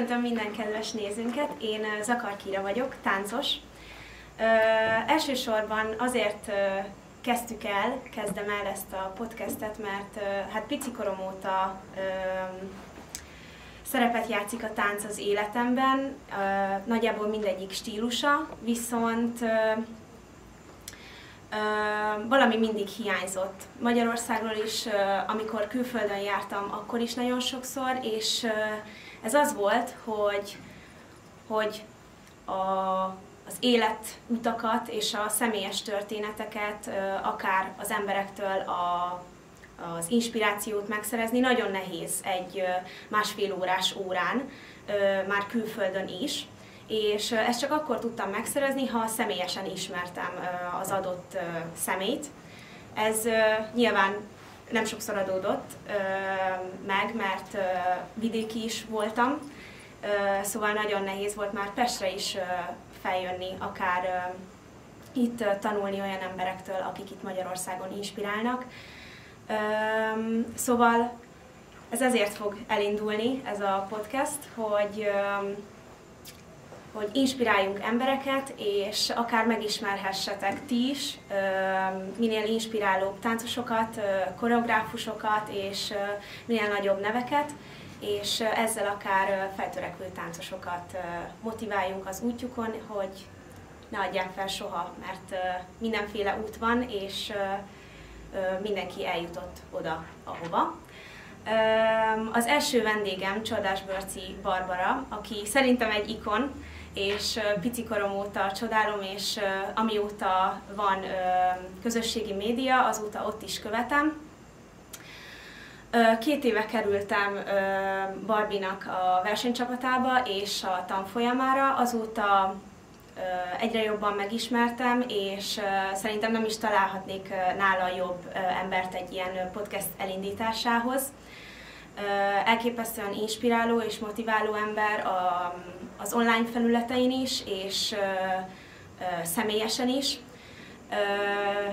Köszöntöm minden kedves nézőnket, én Zakar Kira vagyok, táncos. Elsősorban azért kezdem el ezt a podcastet, mert hát picikorom óta szerepet játszik a tánc az életemben, nagyjából mindegyik stílusa, viszont valami mindig hiányzott. Magyarországról is, amikor külföldön jártam, akkor is nagyon sokszor, és ez az volt, hogy az életutakat és a személyes történeteket, akár az emberektől az inspirációt megszerezni nagyon nehéz egy másfél órás órán, már külföldön is. És ezt csak akkor tudtam megszerezni, ha személyesen ismertem az adott személyt. Ez nyilván nem sokszor adódott meg, mert vidéki is voltam, szóval nagyon nehéz volt már Pestre is feljönni, akár itt tanulni olyan emberektől, akik itt Magyarországon inspirálnak. Szóval ez ezért fog elindulni, ez a podcast, hogy inspiráljunk embereket, és akár megismerhessetek ti is minél inspirálóbb táncosokat, koreográfusokat és minél nagyobb neveket, és ezzel akár feltörekvő táncosokat motiváljunk az útjukon, hogy ne adják fel soha, mert mindenféle út van, és mindenki eljutott oda, ahova. Az első vendégem Csordás Börci Barbara, aki szerintem egy ikon, és picikorom óta csodálom, és amióta van közösségi média, azóta ott is követem. 2 éve kerültem Barbinak a versenycsapatába és a tanfolyamára, azóta egyre jobban megismertem, és szerintem nem is találhatnék nála jobb embert egy ilyen podcast elindításához. Elképesztően inspiráló és motiváló ember az online felületein is, és személyesen is.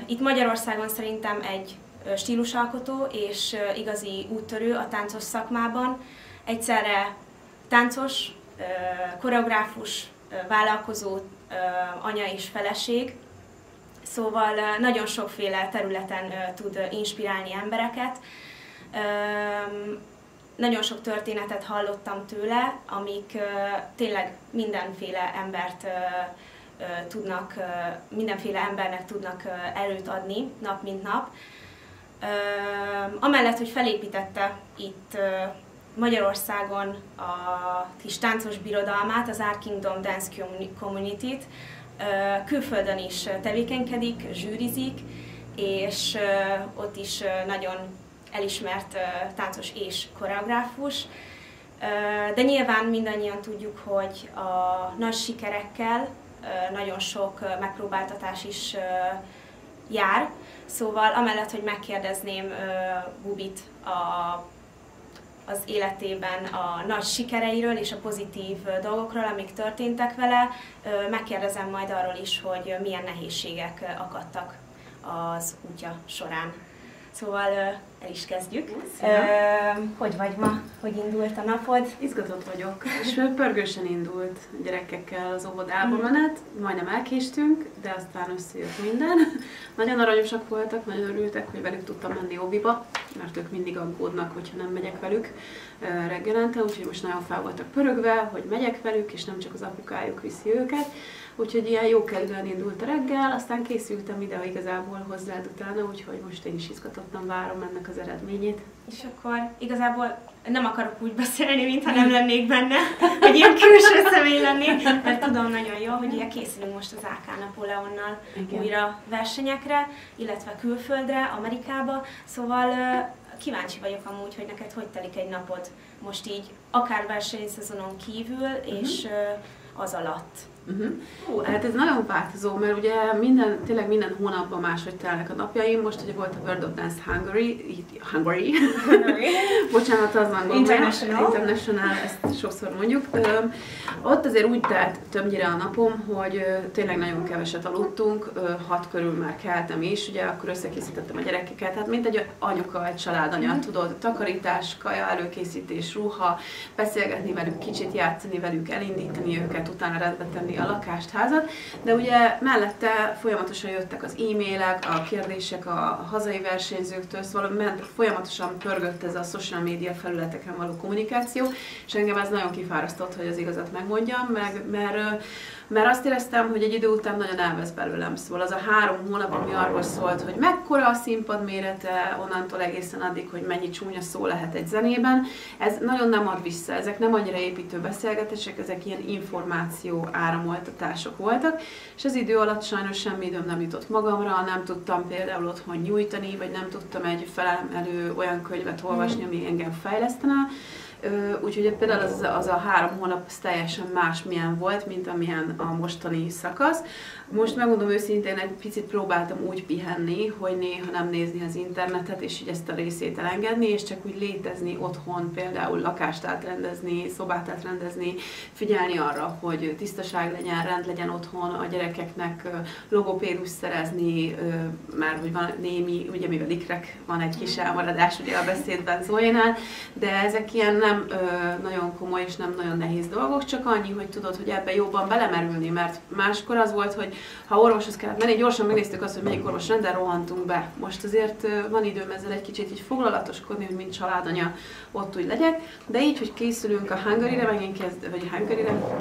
Itt Magyarországon szerintem egy stílusalkotó és igazi úttörő a táncos szakmában. Egyszerre táncos, koreográfus, vállalkozó, anya és feleség. Szóval nagyon sokféle területen tud inspirálni embereket. Nagyon sok történetet hallottam tőle, amik tényleg mindenféle embernek tudnak erőt adni nap mint nap. Amellett, hogy felépítette itt Magyarországon a kis táncos birodalmát, az Art Kingdom Dance Community-t, külföldön is tevékenykedik, zsűrizik, és ott is nagyon elismert táncos és koreográfus. De nyilván mindannyian tudjuk, hogy a nagy sikerekkel nagyon sok megpróbáltatás is jár. Szóval amellett, hogy megkérdezném Bubit az életében a nagy sikereiről és a pozitív dolgokról, amik történtek vele, megkérdezem majd arról is, hogy milyen nehézségek akadtak az útja során. Szóval el is kezdjük. Hogy vagy ma? Hogy indult a napod? Izgatott vagyok, és pörgősen indult gyerekekkel az óvodába menet, majdnem elkéstünk, de aztán összejött minden. Nagyon aranyosak voltak, nagyon örültek, hogy velük tudtam menni óviba, mert ők mindig aggódnak, hogyha nem megyek velük reggelente, úgyhogy most nagyon fel voltak pörögve, hogy megyek velük, és nem csak az apukájuk viszi őket. Úgyhogy ilyen jókedvűen indult a reggel, aztán készültem ide igazából hozzád utána, úgyhogy most én is izgatottan várom ennek az eredményét. És akkor igazából nem akarok úgy beszélni, mintha nem lennék benne, hogy ilyen külső személy lennék, mert tudom nagyon jól, hogy ugye készülünk most az AK Napóleonnal újra versenyekre, illetve külföldre, Amerikába, szóval kíváncsi vagyok amúgy, hogy neked hogy telik egy napod most így, akár versenyszezonon kívül, és az alatt. Hát ez nagyon változó, mert ugye tényleg minden hónapban máshogy telnek a napjaim. Most ugye volt a World of Dance Hungary. Bocsánat, az angol. International, ezt sokszor mondjuk. Ott azért úgy telt többnyire a napom, hogy tényleg nagyon keveset aludtunk, 6 körül már keltem is, ugye akkor összekészítettem a gyerekeket, hát mint egy anyuka, egy családanya, tudod, takarítás, kaja, előkészítés, ruha, beszélgetni velük, kicsit játszani velük, elindítani őket, utána rendbe tenni a lakást, házat, de ugye mellette folyamatosan jöttek az e-mailek, a kérdések a hazai versenyzőktől, szóval folyamatosan pörgött ez a social media felületeken való kommunikáció, és engem ez nagyon kifárasztott, hogy az igazat megmondjam, mert azt éreztem, hogy egy idő után nagyon elvesz belőlem. Szóval az a 3 hónap, ami arról szólt, hogy mekkora a színpad mérete, onnantól egészen addig, hogy mennyi csúnya szó lehet egy zenében, ez nagyon nem ad vissza. Ezek nem annyira építő beszélgetések, ezek ilyen információ áramoltatások voltak, és az idő alatt sajnos semmi időm nem jutott magamra, nem tudtam például otthon nyújtani, vagy nem tudtam egy felemelő olyan könyvet olvasni, ami engem fejlesztene. Úgyhogy például az a 3 hónap teljesen más milyen volt, mint amilyen a mostani szakasz. Most megmondom őszintén, egy picit próbáltam úgy pihenni, hogy néha nem nézni az internetet, és így ezt a részét elengedni, és csak úgy létezni otthon, például lakást átrendezni, szobát átrendezni, figyelni arra, hogy tisztaság legyen, rend legyen otthon, a gyerekeknek logopédus szerezni, már hogy van némi, ugye mivel ikrek van egy kis elmaradás ugye a beszédben Zoénál, de ezek ilyen nem nagyon komoly és nem nagyon nehéz dolgok, csak annyi, hogy tudod, hogy ebbe jobban belemerülni, mert máskor az volt, hogy ha orvoshoz kellett menni, gyorsan megnéztük azt, hogy melyik orvos rendel, rohantunk be. Most azért van időm ezzel egy kicsit így foglalatoskodni, hogy mint családanya ott úgy legyek, de így, hogy készülünk a Hungary-re,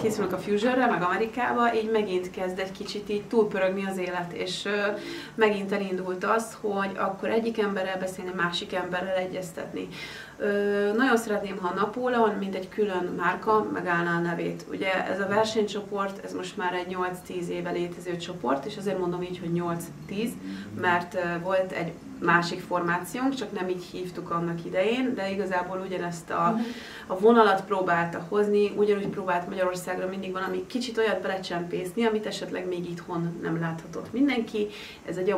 készülünk a Fusionre, meg Amerikába, így megint kezd egy kicsit így túlpörögni az élet, és megint elindult az, hogy akkor egyik emberrel beszélni, másik emberrel egyeztetni. Nagyon szeretném, ha a Napóleon, mint egy külön márka, megállná a nevét. Ugye ez a versenycsoport, ez most már egy 8-10 éve létező csoport, és azért mondom így, hogy 8-10, mert volt egy másik formációnk, csak nem így hívtuk annak idején, de igazából ugyanezt a vonalat próbálta hozni, ugyanúgy próbált Magyarországra mindig valami kicsit olyat belecsempészni, amit esetleg még itthon nem láthatott mindenki. Ez egy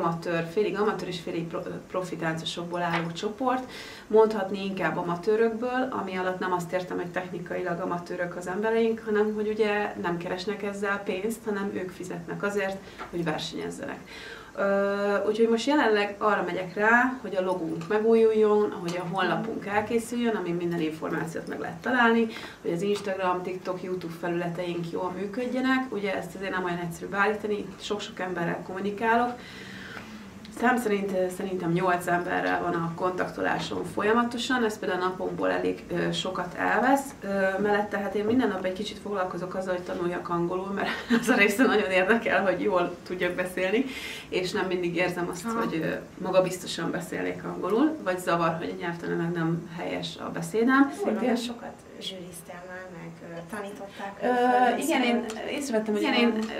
félig amatőr és félig profi táncosokból álló csoport, mondhatni inkább amatőrökből, ami alatt nem azt értem, hogy technikailag amatőrök az embereink, hanem hogy ugye nem keresnek ezzel pénzt, hanem ők fizetnek azért, hogy versenyezzenek. Úgyhogy most jelenleg arra megyek rá, hogy a logónk megújuljon, hogy a honlapunk elkészüljön, amin minden információt meg lehet találni, hogy az Instagram, TikTok, YouTube felületeink jól működjenek. Ugye ezt azért nem olyan egyszerű beállítani, sok-sok emberrel kommunikálok. Szám szerint szerintem 8 emberrel van a kontaktolásom folyamatosan, ez például a napomból elég sokat elvesz. Mellette hát én minden nap egy kicsit foglalkozok azzal, hogy tanuljak angolul, mert az a része nagyon érdekel, hogy jól tudjak beszélni, és nem mindig érzem azt, hogy magabiztosan beszélnék angolul, vagy zavar, hogy nyelvtanilag nem helyes a beszédem. Szintén sokat zsűriztél már, meg tanították. Igen, én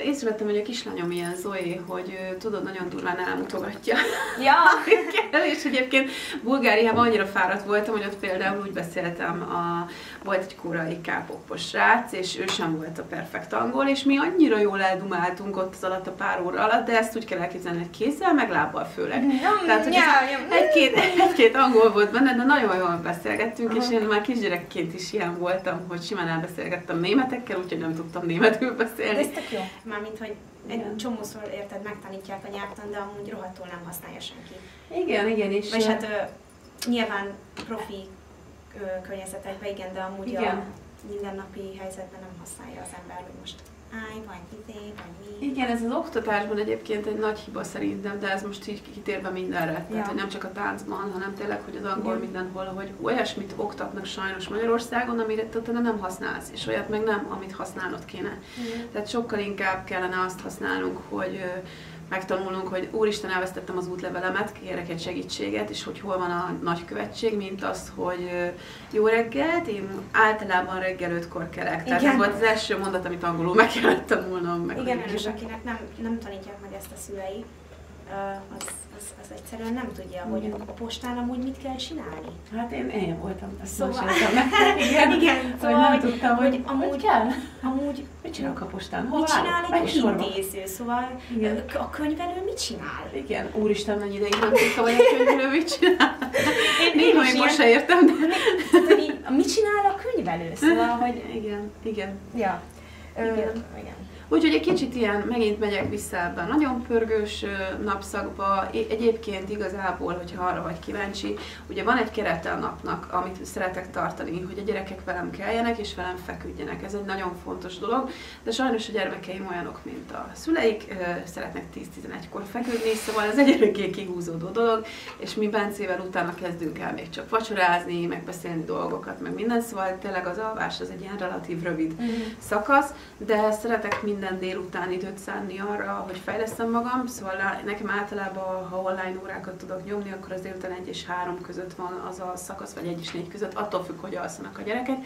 észrevettem, hogy a kislányom ilyen Zoé, hogy tudod, nagyon durván elmutogatja. Ja! És egyébként Bulgáriában annyira fáradt voltam, hogy ott például úgy beszéltem, volt egy koreai K-popos srác, és ő sem volt a perfekt angol, és mi annyira jól eldumáltunk ott az alatt a pár óra alatt, de ezt úgy kell elképzelni, hogy kézzel, meg lábbal főleg. Tehát, hogy egy-két angol volt benne, de nagyon jól beszélgettünk, és én már kisgyerekként is ilyen voltam, hogy simán elbeszélgettem németekkel, úgyhogy nem tudtam németül beszélni. De ez tök jó. Mármint, hogy egy csomószor érted, megtanítják a nyelvtan, de amúgy rohadtul nem használja senki. Igen, és... Vagy hát nyilván profi környezetekben igen, de amúgy a mindennapi helyzetben nem használja az ember, hogy most vagy mi. Igen, ez az oktatásban egyébként egy nagy hiba szerintem, de ez most így kitérve mindenre. Tehát, hogy nem csak a táncban, hanem tényleg, hogy az angol mindenhol, hogy olyasmit oktatnak sajnos Magyarországon, amire te nem használsz, és olyat meg nem, amit használnod kéne. Tehát sokkal inkább kellene azt használnunk, hogy megtanulnunk, hogy úristen, elvesztettem az útlevelemet, kérek egy segítséget, és hogy hol van a nagykövetség, mint az, hogy jó reggelt, én általában reggel 5-kor kelek. Tehát ez volt az első mondat, amit angolul meg kellett tanulnom. Igen, és akinek nem tanítják meg ezt a szülei, az egyszerűen nem tudja, hogy a postán amúgy mit kell csinálni. Hát én voltam, ezt szóval, igen, szóval, nem tudtam, hogy amúgy kell. Amúgy mit csinálok a postán? Mit csinál egy intéző? Szóval igen. A könyvelő mit csinál? Igen, úristen, mennyi ideig nem tudtam, hogy a könyvelő mit csinál. Néha még most se értem, de... Mit csinál a könyvelő? Szóval, hogy... Igen. Ja. Igen. Úgyhogy egy kicsit ilyen, megint megyek vissza ebben nagyon pörgős napszakba. Egyébként igazából, hogyha arra vagy kíváncsi, ugye van egy kerete a napnak, amit szeretek tartani, hogy a gyerekek velem keljenek és velem feküdjenek. Ez egy nagyon fontos dolog, de sajnos a gyermekeim olyanok, mint a szüleik, szeretnek 10-11-kor feküdni, szóval ez egy örökké kihúzódó dolog, és mi Bencével utána kezdünk el még csak vacsorázni, megbeszélni dolgokat, meg minden, szóval tényleg az alvás az egy ilyen relatív rövid szakasz, de szeretek minden délután időt szánni arra, hogy fejlesztem magam, szóval nekem általában, ha online órákat tudok nyomni, akkor az délután 1 és 3 között van az a szakasz, vagy 1 és 4 között, attól függ, hogy alszanak a gyerekek,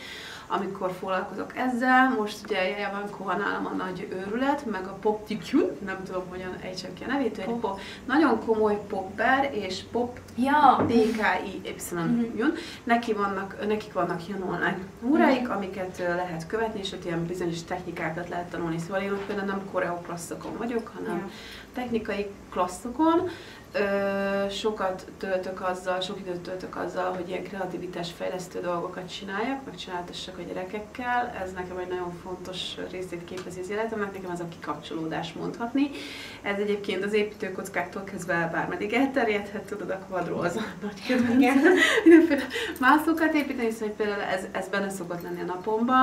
amikor foglalkozok ezzel. Most ugye van nálam a nagy őrület, meg a Pop Tikun, nem tudom, hogyan ejtsem ki a nevét, egy nagyon komoly popper és pop DKI-Y-jön. Nekik vannak ilyen online óráik, amiket lehet követni, és ott ilyen bizonyos technikákat lehet tanulni. Szóval én ott például nem koreoklasszokon vagyok, hanem technikai klasszokon. Sok időt töltök azzal, hogy ilyen kreativitásfejlesztő dolgokat csináljak, meg csináltassak a gyerekekkel. Ez nekem egy nagyon fontos részét képezi az életemnek, nekem az a kikapcsolódás mondhatni. Ez egyébként az építőkockáktól kezdve bármeddig elterjedhet, tudod, a kvadró az a nagy kedvenc. Mindenféle mászókat építeni, szóval például ez benne szokott lenni a napomba,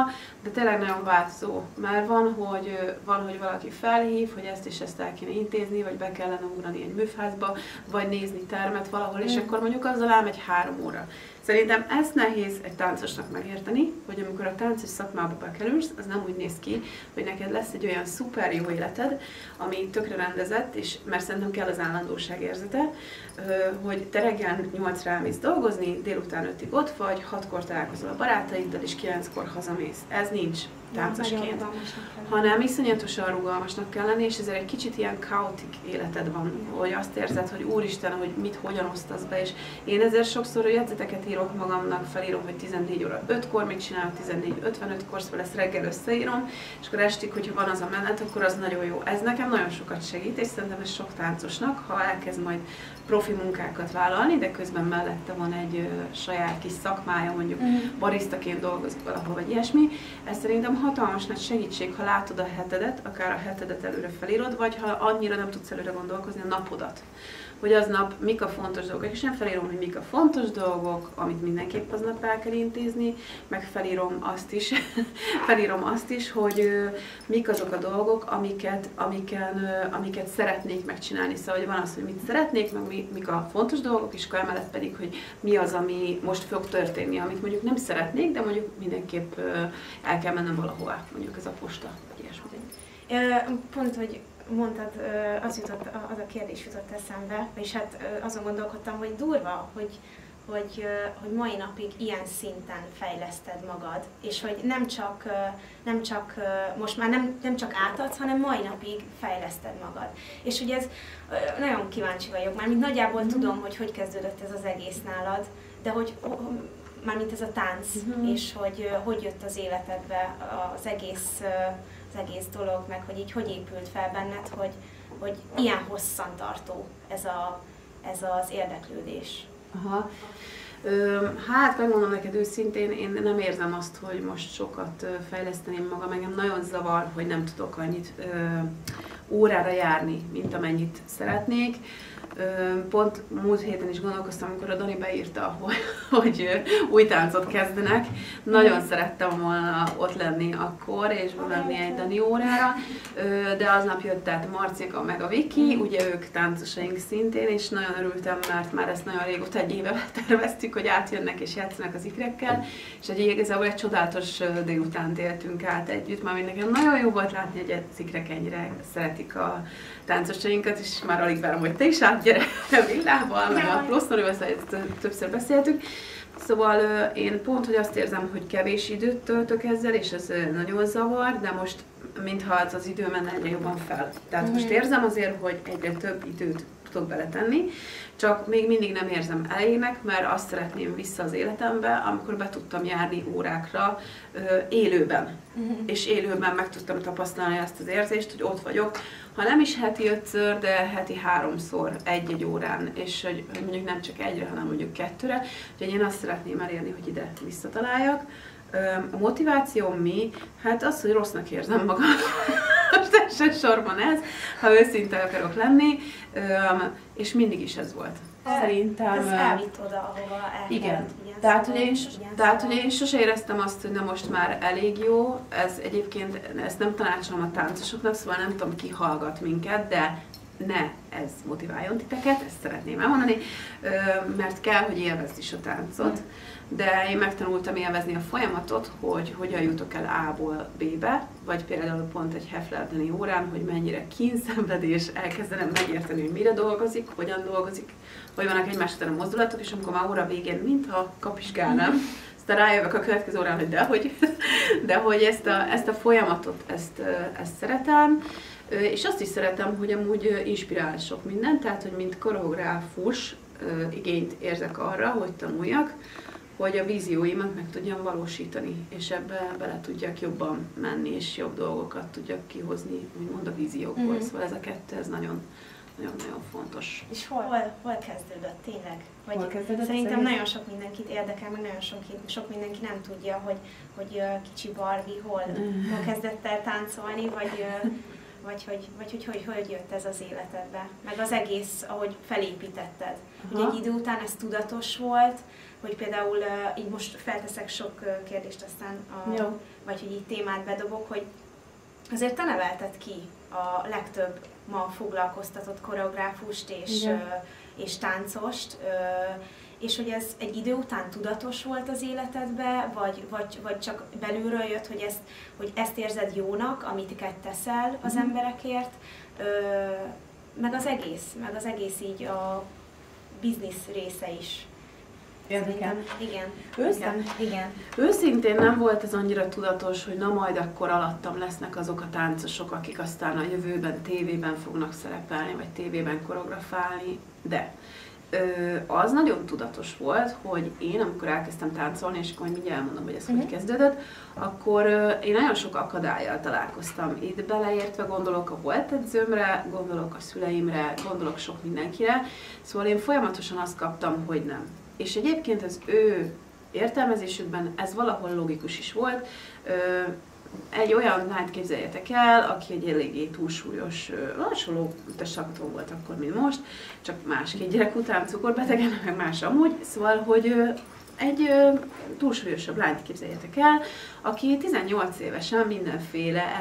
de tényleg nagyon változó. Mert van, hogy valaki felhív, hogy ezt és ezt el kéne intézni, vagy be kellene ugrani egy műfázba, vagy nézni termet valahol, és akkor mondjuk azzal elmegy 3 óra. Szerintem ezt nehéz egy táncosnak megérteni, hogy amikor a táncos szakmába bekerülsz, az nem úgy néz ki, hogy neked lesz egy olyan szuper jó életed, ami tökre rendezett, és mert szerintem kell az állandóság érzete, hogy te reggel 8-ra elmész dolgozni, délután 5-ig ott vagy, 6-kor találkozol a barátaiddal, és 9-kor hazamész. Ez nincs táncosként, hanem iszonyatosan rugalmasnak kell lenni, és ezért egy kicsit ilyen kaotik életed van, hogy azt érzed, hogy úristen, hogy mit, hogyan osztasz be, és én ezért sokszor jegyzeteket írok magamnak, felírom, hogy 14 óra 5-kor mit csinálok, 14:55-kor, szóval ezt reggel összeírom, és akkor estig, hogyha van az a menet, akkor az nagyon jó. Ez nekem nagyon sokat segít, és szerintem ez sok táncosnak, ha elkezd majd profi munkákat vállalni, de közben mellette van egy saját kis szakmája, mondjuk barisztaként dolgozik valahol, vagy ilyesmi. Ez szerintem hatalmas nagy segítség, ha látod a hetedet, akár a hetedet előre felírod, vagy ha annyira nem tudsz előre gondolkozni, a napodat. Hogy aznap mik a fontos dolgok, és nem felírom, hogy mik a fontos dolgok, amit mindenképp aznap el kell intézni, meg felírom azt is, hogy mik azok a dolgok, amiket szeretnék megcsinálni. Szóval hogy van az, hogy mit szeretnék, meg mik a fontos dolgok, és akkor emellett pedig, hogy mi az, ami most fog történni, amit mondjuk nem szeretnék, de mondjuk mindenképp el kell mennem valahova, mondjuk ez a posta, vagy ilyesmi. Pont, hogy mondtad, az a kérdés jutott eszembe, és hát azon gondolkodtam, hogy durva, hogy mai napig ilyen szinten fejleszted magad, és hogy nem csak most már nem csak átadsz, hanem mai napig fejleszted magad. És hogy ez, nagyon kíváncsi vagyok, mármint nagyjából tudom, hogy kezdődött ez az egész nálad, de hogy mármint ez a tánc, és hogy jött az életedbe az egész dolog, meg hogy épült fel benned, hogy ilyen hosszantartó ez az érdeklődés. Aha. Hát megmondom neked őszintén, én nem érzem azt, hogy most sokat fejleszteném magam, engem nagyon zavar, hogy nem tudok annyit órára járni, mint amennyit szeretnék. Pont múlt héten is gondolkoztam, amikor a Dani beírta, hogy új táncot kezdenek. Nagyon szerettem volna ott lenni akkor, és menni egy Dani órára, de aznap jött át Marcika meg a Viki, ugye ők táncosaink szintén, és nagyon örültem, mert már ezt nagyon régóta, egy éve terveztük, hogy átjönnek és játszanak az ikrekkel, és igazából egy csodálatos délutánt éltünk át együtt, már nekem nagyon jó volt látni, hogy az ikrek ennyire szeretik a táncosainkat, és már alig várom, hogy te is átgyere a Villával, meg a Plosznorővel, többször beszéltük. Szóval én pont, hogy azt érzem, hogy kevés időt töltök ezzel, és ez nagyon zavar, de most mintha az idő menne egyre jobban fel. Tehát most érzem azért, hogy egyre több időt tudok beletenni, csak még mindig nem érzem elégnek, mert azt szeretném vissza az életembe, amikor be tudtam járni órákra élőben. És élőben meg tudtam tapasztalni azt az érzést, hogy ott vagyok, ha nem is heti 5-ször, de heti 3-szor egy-egy órán, és hogy mondjuk nem csak egyre, hanem mondjuk 2-re. Úgyhogy én azt szeretném elérni, hogy ide visszataláljak. A motiváció mi? Hát az, hogy rossznak érzem magam. Most elsősorban ez, ha őszinte akarok lenni, és mindig is ez volt. Szerintem... Ez elvitt oda, ahova el igen. Tehát, hogy én sose éreztem azt, hogy na most már elég jó. Ez egyébként, ezt nem tanácsolom a táncosoknak, szóval nem tudom, ki hallgat minket, de ne ez motiváljon titeket, ezt szeretném elmondani, mert kell, hogy élvezd is a táncot. De én megtanultam élvezni a folyamatot, hogy hogyan jutok el A-ból B-be, vagy például pont egy Heffler-Dani órán, hogy mennyire kínszenvedés, elkezdenem megérteni, hogy mire dolgozik, hogyan dolgozik, hogy vannak egymás után a mozdulatok, és amikor már óra végén, mintha kapizsgálnám, aztán rájövök a következő órán, hogy de hogy ezt a folyamatot, ezt szeretem, és azt is szeretem, hogy amúgy inspirál sok mindent, tehát, hogy mint koreográfus igényt érzek arra, hogy tanuljak, hogy a vízióimat meg tudjam valósítani, és ebbe bele tudjak jobban menni, és jobb dolgokat tudjak kihozni, úgymond a víziókból. Szóval ez a kettő, ez nagyon fontos. És hol kezdődött tényleg? Vagy kezdődött szerintem nagyon sok mindenkit érdekel, meg nagyon sok mindenki nem tudja, hogy kicsi Barbie hol kezdett el táncolni, vagy hogy jött ez az életedbe, meg az egész, ahogy felépítetted. Ugye egy idő után ez tudatos volt, hogy például így most felteszek sok kérdést, aztán vagy hogy így témát bedobok, hogy azért te nevelted ki a legtöbb ma foglalkoztatott koreográfust és táncost, és hogy ez egy idő után tudatos volt az életedbe, vagy csak belülről jött, hogy ezt érzed jónak, amit teszel az emberekért, meg az egész így a biznisz része is. Érdekel. Igen. Őszintén nem volt ez annyira tudatos, hogy na majd akkor alattam lesznek azok a táncosok, akik aztán a jövőben tévében fognak szerepelni, vagy tévében koreografálni, de az nagyon tudatos volt, hogy én, amikor elkezdtem táncolni, és akkor mindjárt elmondom, hogy ez hogy kezdődött, akkor én nagyon sok akadállyal találkoztam. Itt beleértve gondolok a volt edzőmre, gondolok a szüleimre, gondolok sok mindenkire, szóval én folyamatosan azt kaptam, hogy nem. És egyébként az ő értelmezésükben ez valahol logikus is volt. Egy olyan lányt képzeljetek el, aki egy eléggé túlsúlyos, hasonló testalkatú volt akkor, mint most, csak más-két gyerek után cukorbetegen, meg más amúgy, szóval, hogy egy túlsúlyosabb lányt képzeljetek el, aki 18 évesen mindenféle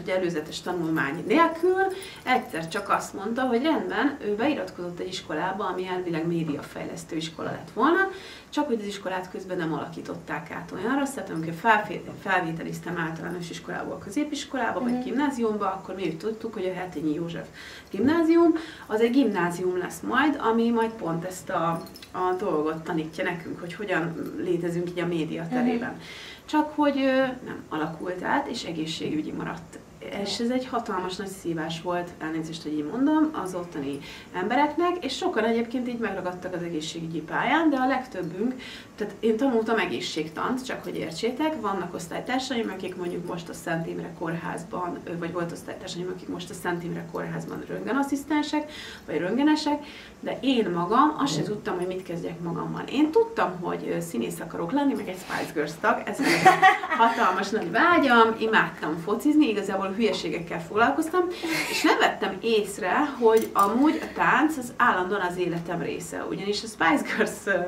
előzetes tanulmány nélkül egyszer csak azt mondta, hogy rendben, ő beiratkozott egy iskolába, ami elvileg médiafejlesztő iskola lett volna, csak hogy az iskolát közben nem alakították át olyanra, szóval amikor felvételiztem általános iskolából középiskolába, vagy gimnáziumba, akkor mi úgy tudtuk, hogy a Hetényi József gimnázium, az egy gimnázium lesz majd, ami majd pont ezt a dolgot tanítja nekünk, hogy hogyan létezünk így a média terében. Csak hogy nem alakult át, és egészségügyi maradt. És ez egy hatalmas nagy szívás volt, elnézést, hogy így mondom, az ottani embereknek, és sokan egyébként így megragadtak az egészségügyi pályán, de a legtöbbünk, tehát én tanultam egészségtant, csak hogy értsétek, vannak osztálytársaim, akik mondjuk most a Szent Imre Kórházban, vagy volt osztálytársaim, akik most a Szent Imre Kórházban röntgenasszisztensek, vagy röntgenesek, de én magam azt sem tudtam, hogy mit kezdjek magammal. Én tudtam, hogy színész akarok lenni, meg egy Spice Girls tag, ez egy hatalmas nagy vágyam, imádtam focizni, igazából hülyeségekkel foglalkoztam, és nem vettem észre, hogy amúgy a tánc az állandóan az életem része. Ugyanis a Spice Girls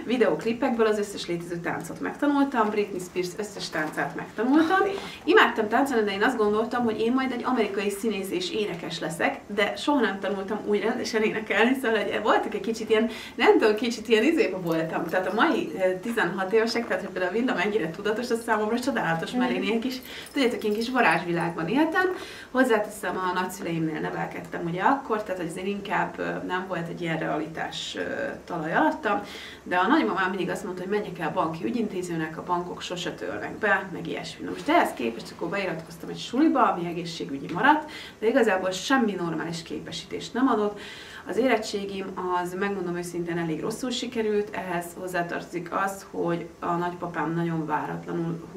videóklipekből az összes létező táncot megtanultam, Britney Spears összes táncát megtanultam. Imádtam táncolni, de én azt gondoltam, hogy én majd egy amerikai színész és énekes leszek, de soha nem tanultam úgy rendesen énekelni, szóval hogy voltak egy kicsit ilyen, nem tudom, kicsit ilyen izébe voltam. Tehát a mai 16 évesek, tehát hogy például a Villa mennyire tudatos, az számomra csodálatos, mert én ilyen kis, tudjátok, ilyen kis varázsvilágban országban éltem. Hozzáteszem, a nagyszüleimnél nevelkedtem ugye akkor, tehát azért inkább nem volt egy ilyen realitás talaj alattam, de a nagymamám mindig azt mondta, hogy menjek el banki ügyintézőnek, a bankok sose törnek be, meg ilyesmi. Most ehhez képest akkor beiratkoztam egy suliba, ami egészségügyi maradt, de igazából semmi normális képesítést nem adott. Az érettségim az, megmondom őszintén, elég rosszul sikerült, ehhez hozzátartozik az, hogy a nagypapám nagyon váratlanul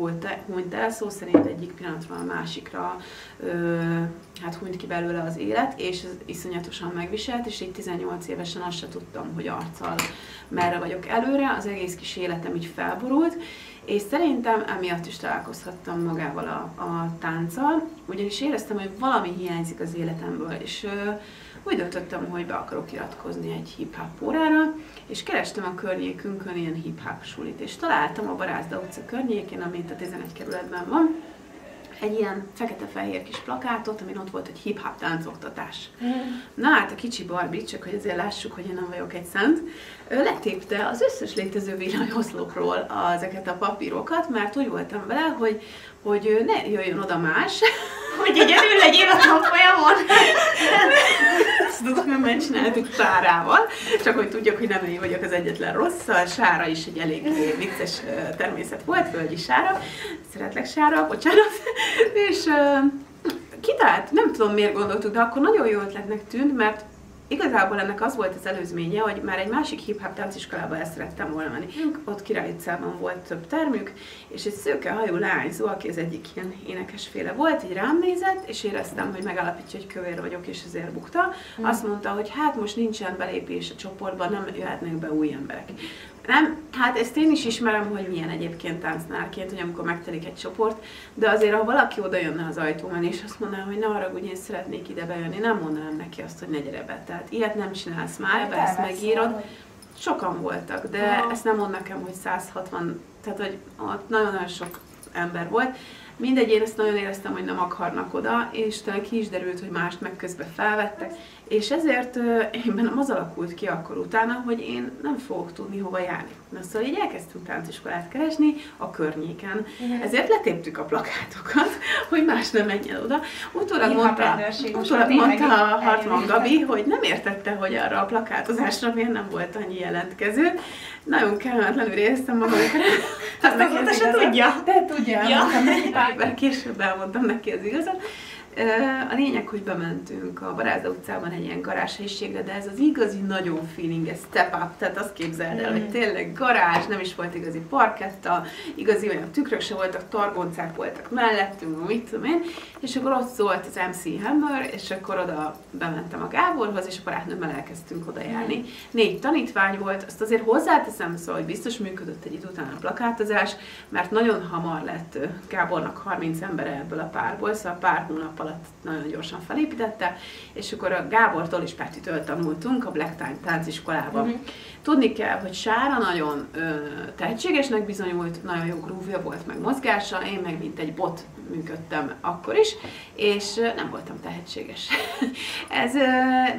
hunyt el, szó szerint egyik pillanatról a másikra hát hunyt ki belőle az élet, és ez iszonyatosan megviselt, és így 18 évesen azt se tudtam, hogy arccal merre vagyok előre, az egész kis életem így felborult, és szerintem emiatt is találkozhattam magával a tánccal, ugyanis éreztem, hogy valami hiányzik az életemből, és úgy döntöttem, hogy be akarok iratkozni egy hip-hop órára, és kerestem a környékünkön ilyen hip-hop sulit, és találtam a Barázda utca környékén, amit a 11 kerületben van, egy ilyen fekete-fehér kis plakátot, amin ott volt egy hip-hop táncoktatás. Na hát a kicsi Barbie, csak hogy azért lássuk, hogy én nem vagyok egy szent, letépte az összes létező villanyoszlopról ezeket a papírokat, mert úgy voltam vele, hogy ne jöjjön oda más, hogy egyedül legyél a tanfolyamon. Ezt tudom, mert csináltuk Sárával, csak hogy tudjak, hogy nem én vagyok az egyetlen rossz. A Sára is egy elég vicces természet volt, Völgyi Sára. Szeretlek, Sára, bocsánat. És kitalált, nem tudom miért gondoltuk, de akkor nagyon jó ötletnek tűnt, mert igazából ennek az volt az előzménye, hogy már egy másik hip-hop tánciskolába el szerettem volna menni. Ott Király utcában volt több termük, és egy szőke hajú lányzó, aki az egyik ilyen énekesféle volt, így rám nézett, és éreztem, hogy megállapítja, hogy kövér vagyok, és ezért bukta. Azt mondta, hogy hát most nincsen belépés a csoportban, nem jöhetnek be új emberek. Nem, hát ezt én is ismerem, hogy milyen egyébként táncnálként, hogy amikor megtelik egy csoport, de azért, ha valaki oda jönne az ajtóban, és azt mondaná, hogy ne haragudj, én szeretnék ide bejönni, nem mondanám neki azt, hogy ne gyere be. Tehát ilyet nem csinálsz már, ebbe ezt megírod. Sokan voltak, de ezt nem mond nekem, hogy 160, tehát hogy ott nagyon-nagyon sok ember volt. Mindegy, én ezt nagyon éreztem, hogy nem akarnak oda, és talán ki is derült, hogy mást meg közben felvettek, és ezért én bennem az alakult ki akkor utána, hogy én nem fogok tudni hova járni. Na szóval így elkezdtünk tánciskolát keresni a környéken, ezért letéptük a plakátokat, hogy más nem menjen oda. Utólag mondta a Hartman Gabi, hogy nem értette, hogy arra a plakátozásra miért nem volt annyi jelentkező. Nagyon kellemetlenül éreztem magam, azt azóta se tudja. De tudja, elmondtam neki pár évvel később, elmondtam neki az igazat. A lényeg, hogy bementünk a Barázda utcában egy ilyen garázshelyiségre, de ez az igazi nagyon feeling, ez step up, tehát azt képzeld el, hogy tényleg garázs, nem is volt igazi parketta, igazi olyan tükrök se voltak, targoncák voltak mellettünk, mit tudom én, és akkor ott szólt az MC Hammer, és akkor oda bementem a Gáborhoz, és a barátnőmmel elkezdtünk oda járni. 4 tanítvány volt, azt azért hozzáteszem, szóval, hogy biztos működött egy idő után a plakátozás, mert nagyon hamar lett Gábornak 30 embere ebből a párból, szóval pár hónap alatt nagyon gyorsan felépítette, és akkor a Gábortól és Pettitől tanultunk a Black Time tánciskolában. Tudni kell, hogy Sára nagyon tehetségesnek bizonyult, nagyon jó groove-ja volt, meg mozgása, én meg mint egy bot működtem akkor is, és nem voltam tehetséges. Ez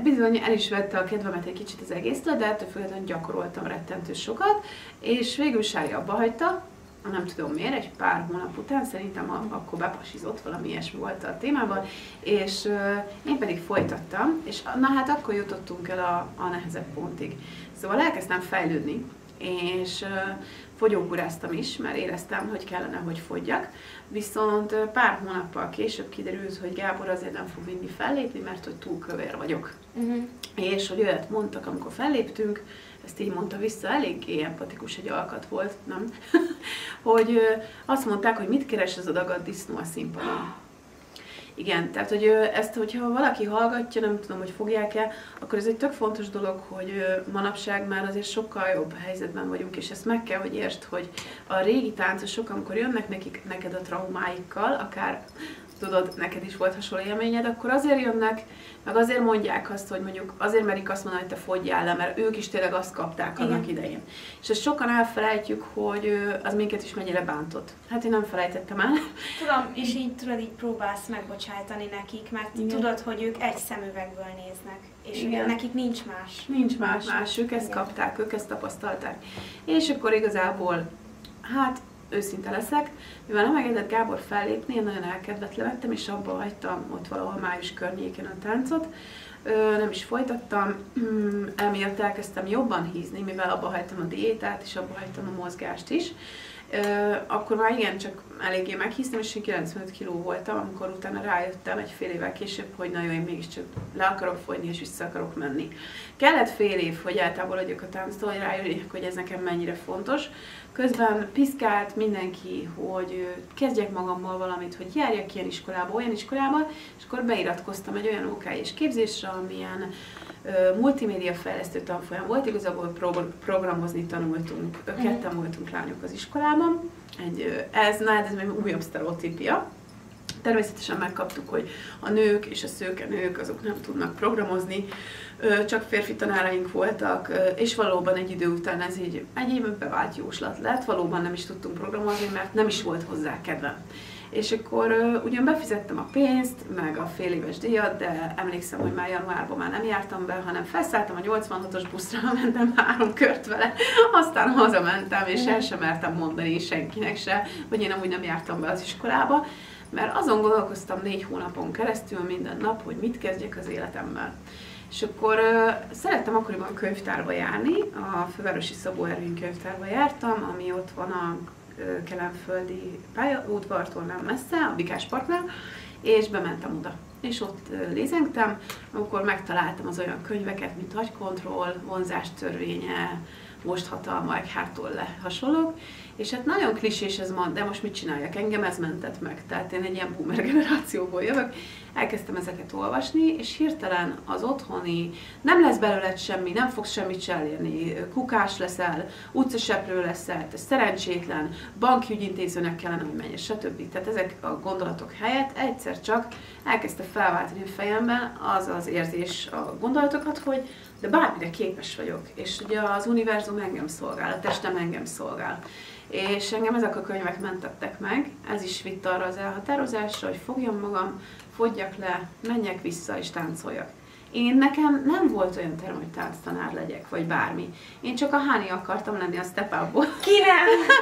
bizony el is vette a kedvemet egy kicsit az egésztől, de ettől függetlenül gyakoroltam rettentő sokat, és végül Sári abba hagyta, nem tudom miért, egy pár hónap után szerintem akkor bepasizott, valami ilyesmi volt a témában, és én pedig folytattam, és na hát akkor jutottunk el a nehezebb pontig. Szóval elkezdtem fejlődni, és fogyókúráztam is, mert éreztem, hogy kellene, hogy fogyjak, viszont pár hónappal később kiderült, hogy Gábor azért nem fog vinni fellépni, mert hogy túl kövér vagyok. És hogy olyat mondtak, amikor felléptünk, ezt így mondta vissza, eléggé empatikus egy alkat volt, nem? Hogy azt mondták, hogy mit keres ez a dagadt disznó a színpadon. Igen, tehát, hogy ezt, hogyha valaki hallgatja, nem tudom, hogy fogják-e, akkor ez egy tök fontos dolog, hogy manapság már azért sokkal jobb helyzetben vagyunk, és ezt meg kell, hogy értsd, hogy a régi táncosok, amikor jönnek neked a traumáikkal, akár tudod, neked is volt hasonló élményed, akkor azért jönnek, meg azért mondják azt, hogy mondjuk azért merik azt mondani, hogy te fogyjál le, mert ők is tényleg azt kapták annak idején. És ezt sokan elfelejtjük, hogy az minket is mennyire bántott. Hát én nem felejtettem el. Tudom, és így tudod, így próbálsz megbocsájtani nekik, mert tudod, hogy ők egy szemüvegből néznek, és nekik nincs más. Nincs más, ők ezt kapták, ők ezt tapasztalták. És akkor igazából, hát őszinte leszek, mivel nem engedett Gábor fellépni, én nagyon elkedvet levettem, és abba hagytam ott valahol május környékén a táncot. Nem is folytattam, emiatt elkezdtem jobban hízni, mivel abba hagytam a diétát, és abba hagytam a mozgást is. Akkor már igen, csak eléggé meghíztam, és én 95 kg voltam, amikor utána rájöttem egy fél évvel később, hogy nagyon én mégiscsak le akarok fogyni, és vissza akarok menni. Kellett fél év, hogy eltávolodjak a tánctól, hogy rájöjjek, hogy ez nekem mennyire fontos. Közben piszkált mindenki, hogy kezdjek magammal valamit, hogy járjak ilyen iskolába, olyan iskolába, és akkor beiratkoztam egy olyan OK-s képzésre, amilyen multimédia fejlesztő tanfolyam volt, igazából programozni tanultunk, ketten voltunk lányok az iskolában. Ez még újabb sztereotípia. Természetesen megkaptuk, hogy a nők és a szőke nők azok nem tudnak programozni, csak férfi tanáraink voltak, és valóban egy idő után ez így egy bevált jóslat lett, valóban nem is tudtunk programozni, mert nem is volt hozzá kedvem. És akkor ugyan befizettem a pénzt, meg a fél éves díjat, de emlékszem, hogy már januárban már nem jártam be, hanem felszálltam a 86-os buszra, mentem 3 kört vele, aztán hazamentem, és el sem mertem mondani senkinek se, hogy én amúgy nem jártam be az iskolába, mert azon gondolkoztam 4 hónapon keresztül minden nap, hogy mit kezdjek az életemmel. És akkor szerettem akkoriban könyvtárba járni, a Fővárosi Szabó Ervin könyvtárba jártam, ami ott van a Kelenföldi pályaudvartól nem messze, a Bikás Parknál, és bementem oda. És ott lézengtem, amikor megtaláltam az olyan könyveket, mint agykontroll, vonzás törvénye, most hatalma, Eckharttól hasonlók, és hát nagyon klisés ez ma, de most mit csináljak? Engem ez mentett meg, tehát én egy ilyen boomer generációból jövök, elkezdtem ezeket olvasni, és hirtelen az otthoni, nem lesz belőled semmi, nem fogsz semmit se elérni, kukás leszel, utcaseprő leszel, te szerencsétlen, banki ügyintézőnek kellene, hogy menj, stb. Tehát ezek a gondolatok helyett egyszer csak elkezdte felváltani a fejemben az az érzés a gondolatokat, hogy de bármire képes vagyok, és ugye az univerzum engem szolgál, a testem engem szolgál. És engem ezek a könyvek mentettek meg, ez is vitt arra az elhatározásra, hogy fogjam magam, fogyjak le, menjek vissza és táncoljak. Nekem nem volt olyan terem, hogy tánctanár legyek, vagy bármi. Én csak a Háni akartam lenni a Step Up-ból. Ki nem?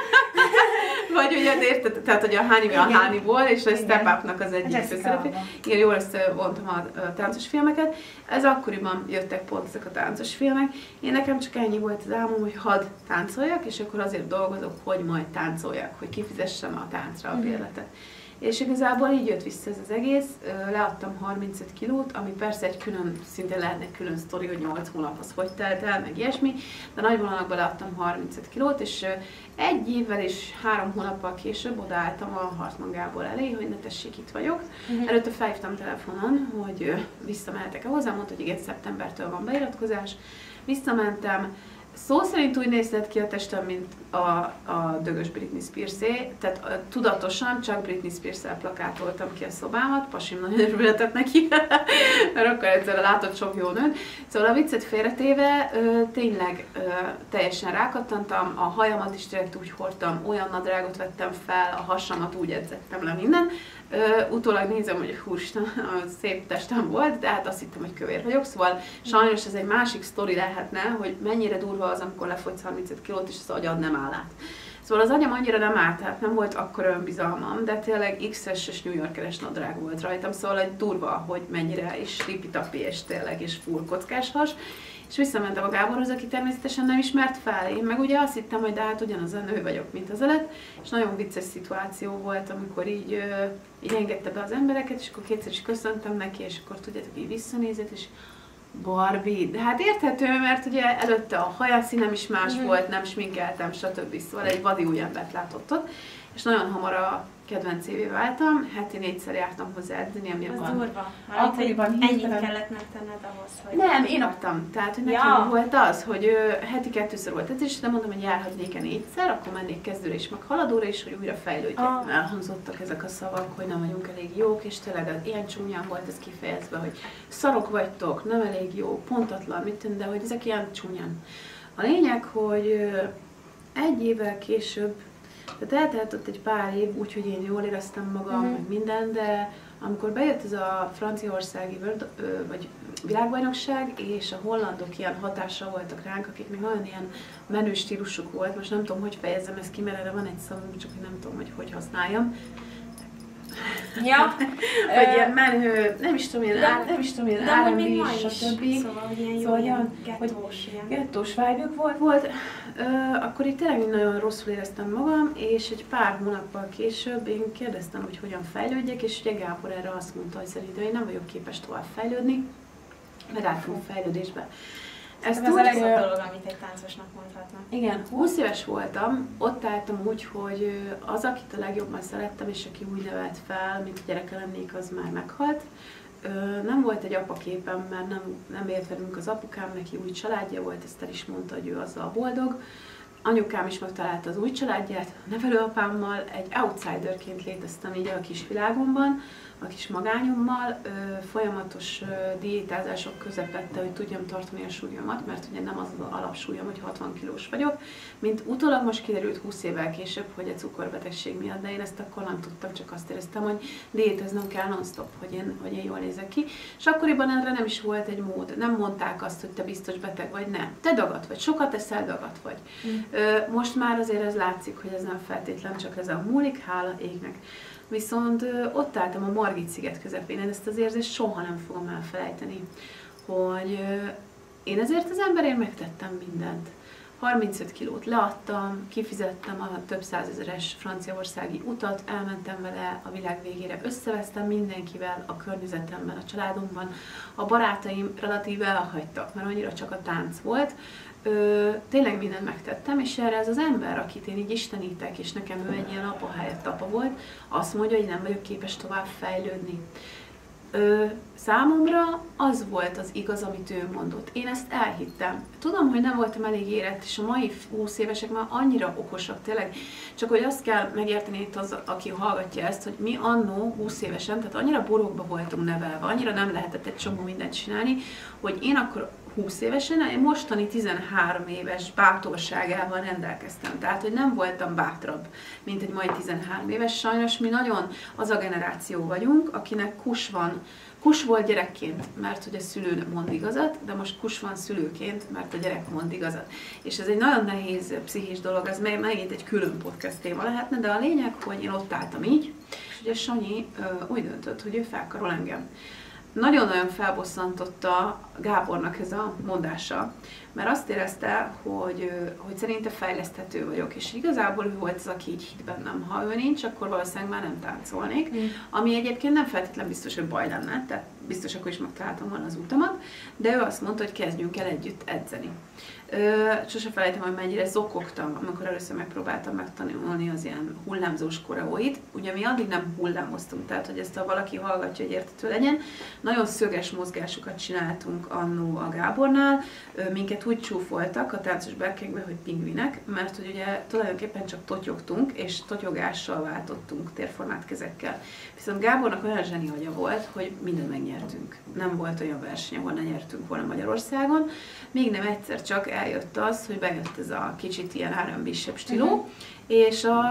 Vagy ugye érted, tehát hogy a Háni a Hániból, és a Step Up-nak az egyik főszereplő. Igen, jól összevontam a táncos filmeket. Ez akkoriban jöttek pont ezek a táncos filmek. Nekem csak ennyi volt az álmom, hogy hadd táncoljak, és akkor azért dolgozok, hogy majd táncoljak, hogy kifizessem a táncra a bérletet. És igazából így jött vissza ez az egész, leadtam 35 kilót, ami persze egy külön, szinte lehetne egy külön sztori, hogy 8 hónap az hogy telt el, meg ilyesmi, de nagy vonalakban leadtam 35 kilót, és 1 évvel és 3 hónappal később odaálltam a Hartmann Gábor elé, hogy ne tessék, itt vagyok. Előtte felhívtam telefonon, hogy visszamehetek-e hozzá, mondta, hogy igen, szeptembertől van beiratkozás. Visszamentem. Szó szerint úgy nézett ki a testem, mint a dögös Britney Spears-é, tehát tudatosan csak Britney Spears-el plakátoltam ki a szobámat, pasim nagyon örületett neki, mert akkor egyszerre látott sok jó nőt. Szóval a viccet félretéve tényleg teljesen rákattantam, a hajamat is direkt úgy hordtam, olyan nadrágot vettem fel, a hasamat úgy edzettem le minden. Utólag nézem, hogy hústan, szép testem volt, de hát azt hittem, hogy kövér vagyok, szóval sajnos ez egy másik sztori lehetne, hogy mennyire durva az, amikor lefogysz 35 kilót, és az agyad nem áll át. Szóval az agyam annyira nem állt, tehát nem volt akkora önbizalmam, de tényleg X-es és New Yorkeres nadrág volt rajtam, szóval egy durva, hogy mennyire is ripi-tapi és tényleg, és full kockás has. És visszamentem a Gáborhoz, aki természetesen nem ismert fel. Én meg ugye azt hittem, hogy de hát ugyanaz a nő vagyok, mint az előtt, és nagyon vicces szituáció volt, amikor így engedte be az embereket, és akkor kétszer is köszöntem neki, és akkor tudjátok, így visszanézett, és Barbie, de hát érthető, mert ugye előtte a hajaszínem is más volt, nem sminkeltem, stb. Szóval egy vadi új embert látott ott, és nagyon hamar a kedvencévé váltam, heti 4-szer jártam hozzá edzeni, ami az van. Durva. Akkoriban Ennyit kellett megtenned ahhoz, hogy... Nem, én adtam. Tehát, hogy nekem volt az, hogy heti 2-ször volt edzés, de mondom, hogy járhatnék 4-szer, akkor mennék kezdőre is, meg haladóra is, hogy újra fejlődjek. Elhangzottak ezek a szavak, hogy nem vagyunk elég jók, és tényleg ilyen csúnyán volt ez kifejezve, hogy szarok vagytok, nem elég jó, pontatlan, de hogy ezek ilyen csúnyán. A lényeg, hogy 1 évvel később, tehát eltelt ott egy pár év, úgyhogy én jól éreztem magam, meg minden, de amikor bejött ez a franciaországi vagy világbajnokság, és a hollandok ilyen hatással voltak ránk, akik még nagyon ilyen menő stílusuk volt. Most nem tudom, hogy fejezzem ezt ki, mert erre van egy szavunk, csak nem tudom, hogy használjam. Ja. Hogy ilyen menő, nem is tudom, ilyen R&B, stb. Szóval, hogy ilyen jó, gettós, gettós vibe-ük volt. Akkor itt tényleg nagyon rosszul éreztem magam, és egy pár hónappal később én kérdeztem, hogy hogyan fejlődjek, és ugye Gábor erre azt mondta, hogy szerintem én nem vagyok képes tovább fejlődni, mert át fogok fejlődésbe. Ez a legjobb dolog, amit egy táncosnak mondhatnak. Igen, 20 éves voltam, ott álltam úgy, hogy az, akit a legjobban szerettem, és aki úgy nevelt fel, mint gyereke lennék, az már meghalt. Nem volt egy apaképem, mert nem élt velünk az apukám, neki új családja volt, ezt el is mondta, hogy ő azzal boldog. Anyukám is megtalálta az új családját, nevelőapámmal, egy outsiderként léteztem így a kis világomban, a kis magányommal, folyamatos diétázások közepette, hogy tudjam tartani a súlyomat, mert ugye nem az az alapsúlyom, hogy 60 kilós vagyok, mint utólag most kiderült 20 évvel később, hogy a cukorbetegség miatt, de én ezt akkor nem tudtam, csak azt éreztem, hogy diéteznem kell non-stop, hogy én jól nézek ki. És akkoriban erre nem is volt egy mód, nem mondták azt, hogy te biztos beteg vagy, nem. Te dagat vagy, sokat eszel, dagat vagy. Most már azért ez látszik, hogy ez nem feltétlen csak ezen múlik, hála égnek. Viszont ott álltam a Margit-sziget közepén, én ezt az érzést soha nem fogom elfelejteni, hogy én ezért az emberért megtettem mindent. 35 kilót leadtam, kifizettem a több százezeres franciaországi utat, elmentem vele a világ végére, összevesztem mindenkivel, a környezetemben, a családomban. A barátaim relatíve elhagytak, mert annyira csak a tánc volt. Tényleg mindent megtettem, és erre ez az ember, akit én így istenítek, és nekem ő egy ilyen apa helyett apa volt, azt mondja, hogy nem vagyok képes tovább fejlődni. Számomra az volt az igaz, amit ő mondott. Én ezt elhittem. Tudom, hogy nem voltam elég érett, és a mai 20 évesek már annyira okosak, tényleg. Csak hogy azt kell megérteni itt az, aki hallgatja ezt, hogy mi annó 20 évesen, tehát annyira borokba voltunk nevelve, annyira nem lehetett egy csomó mindent csinálni, hogy én akkor 20 évesen, én mostani 13 éves bátorságával rendelkeztem. Tehát, hogy nem voltam bátrabb, mint egy mai 13 éves. Sajnos mi nagyon az a generáció vagyunk, akinek kus volt gyerekként, mert hogy a szülő mond igazat, de most kus van szülőként, mert a gyerek mond igazat. És ez egy nagyon nehéz pszichés dolog, ez megint egy külön podcast téma lehetne, de a lényeg, hogy én ott álltam így, és ugye Sanyi úgy döntött, hogy ő felkarol engem. Nagyon-nagyon felbosszantotta Gábornak ez a mondása, mert azt érezte, hogy szerinte fejleszthető vagyok, és igazából ő volt az, aki így hitt bennem. Ha ő nincs, akkor valószínűleg már nem táncolnék, ami egyébként nem feltétlenül biztos, hogy baj lenne, tehát biztos akkor is megtaláltam volna az utamat, de ő azt mondta, hogy kezdjünk el együtt edzeni. Sose felejtem, hogy mennyire zokogtam, amikor először megpróbáltam megtanulni az ilyen hullámzós koreóit. Ugye mi addig nem hullámoztunk, tehát hogy ezt ha valaki hallgatja, hogy érthető legyen. Nagyon szöges mozgásokat csináltunk annó a Gábornál, minket úgy csúfoltak a táncos berkekbe, hogy pingvinek, mert hogy ugye tulajdonképpen csak totyogtunk, és totyogással váltottunk térformát kezekkel. Viszont Gábornak olyan zseni agya volt, hogy mindent megnyertünk. Nem volt olyan verseny, ahol ne nyertünk volna Magyarországon. Még nem egyszer csak eljött az, hogy bejött ez a kicsit ilyen R&B-sebb stíló, és a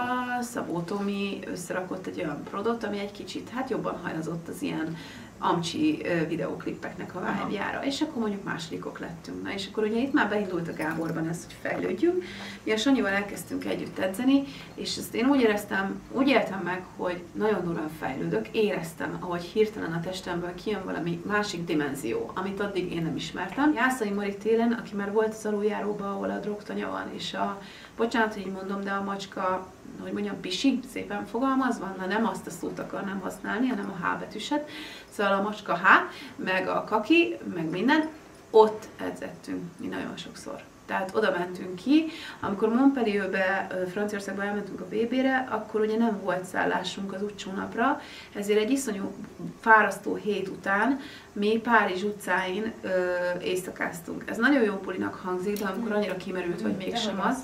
Szabó Tomi összerakott egy olyan prodot, ami egy kicsit jobban hajlazott az ilyen amcsi videóklippeknek a vibe-jára, és akkor mondjuk másodikok lettünk. Na, és akkor ugye itt már beindult a Gáborban ez, hogy fejlődjünk. Mi a Sanyival elkezdtünk együtt edzeni, és ezt én úgy éltem meg, hogy nagyon durván fejlődök, éreztem, ahogy hirtelen a testemből kijön valami másik dimenzió, amit addig én nem ismertem. Jászai Mari télen, aki már volt az aluljáróban, ahol a drogtanya van, és bocsánat, hogy így mondom, de a macska, hogy mondjam, pisi, szépen fogalmazva, na nem azt a szót akarnám használni, hanem a H betűset. Szóval a macska H, meg a kaki, meg minden, ott edzettünk mi nagyon sokszor. Tehát oda mentünk ki, amikor Montpellierbe, Franciaországba elmentünk a VB-re, akkor ugye nem volt szállásunk az utcsónapra, ezért egy iszonyú fárasztó hét után mi Párizs utcáin éjszakáztunk. Ez nagyon jó bulinak hangzik, de amikor annyira kimerült, vagy mégsem az.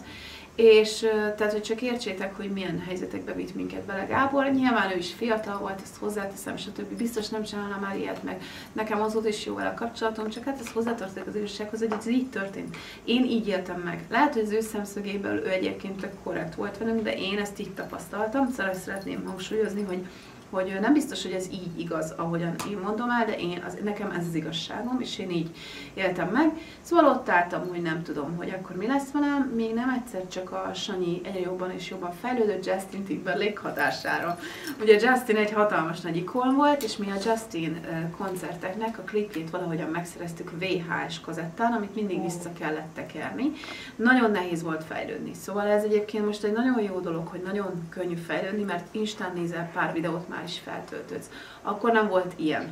És tehát, hogy csak értsétek, hogy milyen helyzetekbe vitt minket bele Gábor. Nyilván ő is fiatal volt, ezt hozzáteszem, stb. Biztos nem csinálna már ilyet, meg nekem azóta is jó vele a kapcsolatom, csak hát ez hozzátartozik az igazsághoz, hogy ez így történt. Én így éltem meg. Lehet, hogy az ő szemszögéből ő egyébként tök korrekt volt velünk, de én ezt így tapasztaltam. Szóval szeretném hangsúlyozni, hogy hogy nem biztos, hogy ez így igaz, ahogyan én mondom el, de nekem ez az igazságom, és én így éltem meg. Szóval ott álltam, hogy nem tudom, hogy akkor mi lesz velem, még nem egyszer csak a Sanyi egyre jobban és jobban fejlődött Justin Timberlake hatására. Ugye Justin egy hatalmas nagy ikon volt, és mi a Justin koncerteknek a klipjét valahogyan megszereztük VHS kazettán, amit mindig vissza kellett tekerni. Nagyon nehéz volt fejlődni. Szóval ez egyébként most egy nagyon jó dolog, hogy nagyon könnyű fejlődni, mert instán nézel pár videót, már is feltöltődsz. Akkor nem volt ilyen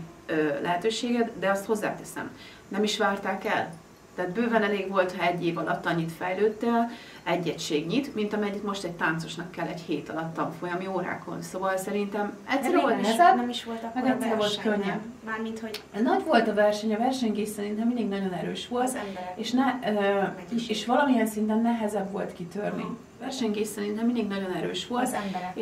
lehetőséged, de azt hozzáteszem, nem is várták el. Tehát bőven elég volt, ha egy év alatt annyit fejlődtél, egy egységnyit, mint amennyit most egy táncosnak kell egy hét alatt tanfolyami órákon. Szóval szerintem egyszerű volt, és nem is volt akkor meg egyszerű volt könnyebb. Mármint, hogy nagy volt a versenygés szerintem mindig nagyon erős volt, az emberek. És valamilyen szinten nehezebb volt kitörni. Versengés szerintem mindig nagyon erős volt, az emberek.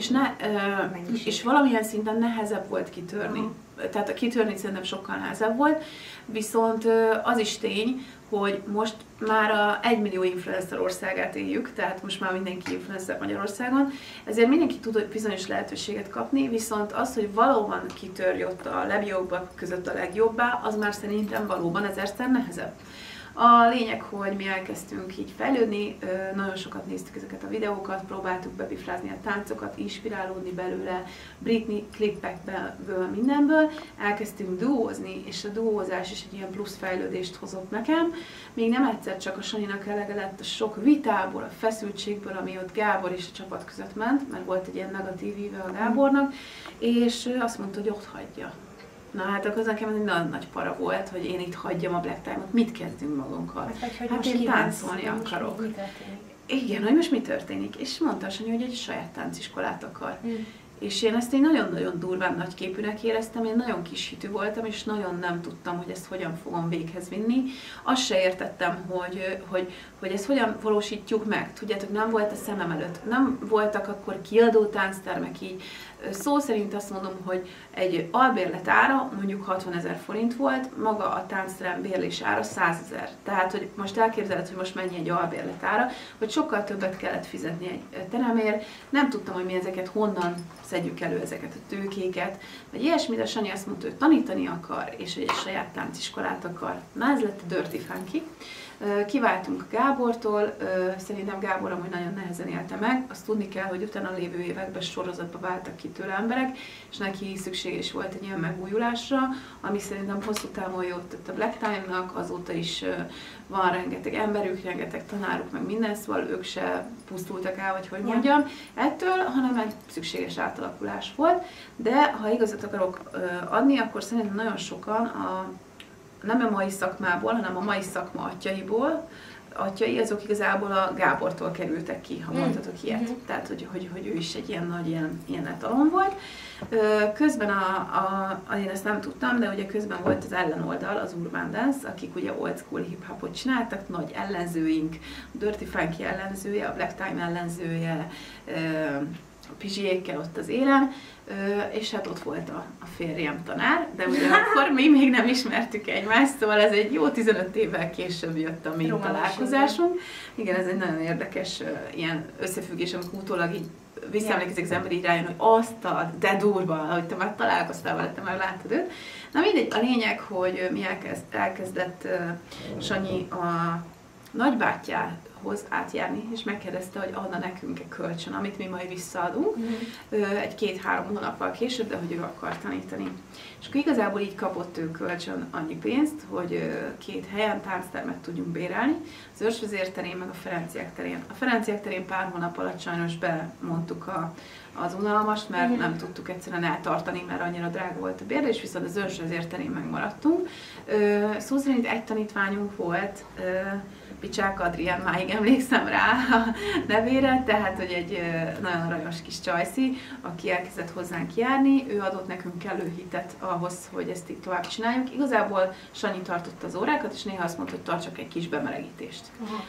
És valamilyen szinten nehezebb volt kitörni. Tehát a kitörni szerintem sokkal nehezebb volt, viszont az is tény, hogy most már a 1 millió influencer országát éljük, tehát most már mindenki influencer Magyarországon, ezért mindenki tud bizonyos lehetőséget kapni, viszont az, hogy valóban kitörj ott a legjobbak között a legjobbá, az már szerintem valóban ezerszer nehezebb. A lényeg, hogy mi elkezdtünk így fejlődni, nagyon sokat néztük ezeket a videókat, próbáltuk bebifrázni a táncokat, inspirálódni belőle, Britney klippekből, mindenből, elkezdtünk duózni, és a duózás is egy ilyen plusz fejlődést hozott nekem. Még nem egyszer csak a Sanyinak elege lett a sok vitából, a feszültségből, ami ott Gábor és a csapat között ment, mert volt egy ilyen negatív íve a Gábornak, és azt mondta, hogy ott hagyja. Na hát akkor nekem ez egy nagyon nagy para volt, hogy én itt hagyjam a Black Time-ot, mit kezdünk magunkkal? Hát én táncolni akarok. Igen, hogy most mi történik? És mondta a Sanyi, hogy egy saját tánciskolát akar. És én ezt egy nagyon-nagyon durván nagyképűnek éreztem, én nagyon kis hitű voltam, és nagyon nem tudtam, hogy ezt hogyan fogom véghez vinni. Azt se értettem, hogy ezt hogyan valósítjuk meg. Tudjátok, nem volt a szemem előtt. Nem voltak akkor kiadó tánctermek így. Szó szerint azt mondom, hogy egy albérlet ára mondjuk 60 000 forint volt, maga a táncterem bérlés ára 100 000. Tehát, hogy most elképzeled, hogy most mennyi egy albérlet ára, hogy sokkal többet kellett fizetni egy teremért. Nem tudtam, hogy mi ezeket honnan szedjük elő, ezeket a tőkéket, vagy ilyesmit. A Sanyi azt mondta, hogy tanítani akar, és hogy egy saját tánciskolát akar. Na, ez lett a Dirty Funky. Kiváltunk Gábortól, szerintem Gábor amúgy nagyon nehezen élte meg, azt tudni kell, hogy utána lévő években sorozatba váltak ki tőle emberek, és neki szüksége is volt egy ilyen megújulásra, ami szerintem hosszú távon jót tett a Black Time-nak, azóta is van rengeteg emberük, rengeteg tanáruk, meg minden, szóval ők se pusztultak el, vagy hogy mondjam, ettől, hanem egy szükséges átalakulás volt, de ha igazat akarok adni, akkor szerintem nagyon sokan nem a mai szakmából, hanem a mai szakma atyai, azok igazából a Gábortól kerültek ki, ha mondhatok ilyet. Tehát, hogy ő is egy ilyen nagy ilyen etalon volt. Közben én ezt nem tudtam, de ugye közben volt az ellenoldal, az Urban Dance, akik ugye old school hip-hopot csináltak, nagy ellenzőink, a Dirty Funky ellenzője, a Black Time ellenzője, a Pizsiékkel ott az élen, és hát ott volt a férjem tanár, de ugyanakkor mi még nem ismertük egymást, szóval ez egy jó 15 évvel később jött a mi találkozásunk. Igen, ez egy nagyon érdekes ilyen összefüggés, amikor utólag így visszaemlékezik az ember, így rájön, hogy azt de durva, hogy te már találkoztál vele, te már láttad őt. Na mindegy, a lényeg, hogy mi elkezdett Sanyi a nagybátyjához átjárni, és megkérdezte, hogy adna nekünk-e kölcsön, amit mi majd visszaadunk, egy 2-3 hónappal később, de hogy ő akar tanítani. És akkor igazából így kapott ő kölcsön annyi pénzt, hogy 2 helyen tánctermet tudjunk bérelni, az Őrsvezér terén, meg a Ferenciek terén. A Ferenciek terén pár hónap alatt sajnos bemondtuk az unalmast, mert nem tudtuk egyszerűen eltartani, mert annyira drága volt a bérlés, viszont az Őrsvezér terén megmaradtunk. Szó szerint egy tanítványunk volt, Picsák Adrián, máig emlékszem rá a nevére, tehát hogy egy nagyon aranyos kis csajszi, aki elkezdett hozzánk járni, ő adott nekünk kellő hitet ahhoz, hogy ezt így tovább csináljuk. Igazából Sanyi tartotta az órákat, és néha azt mondta, hogy tartsak egy kis bemelegítést.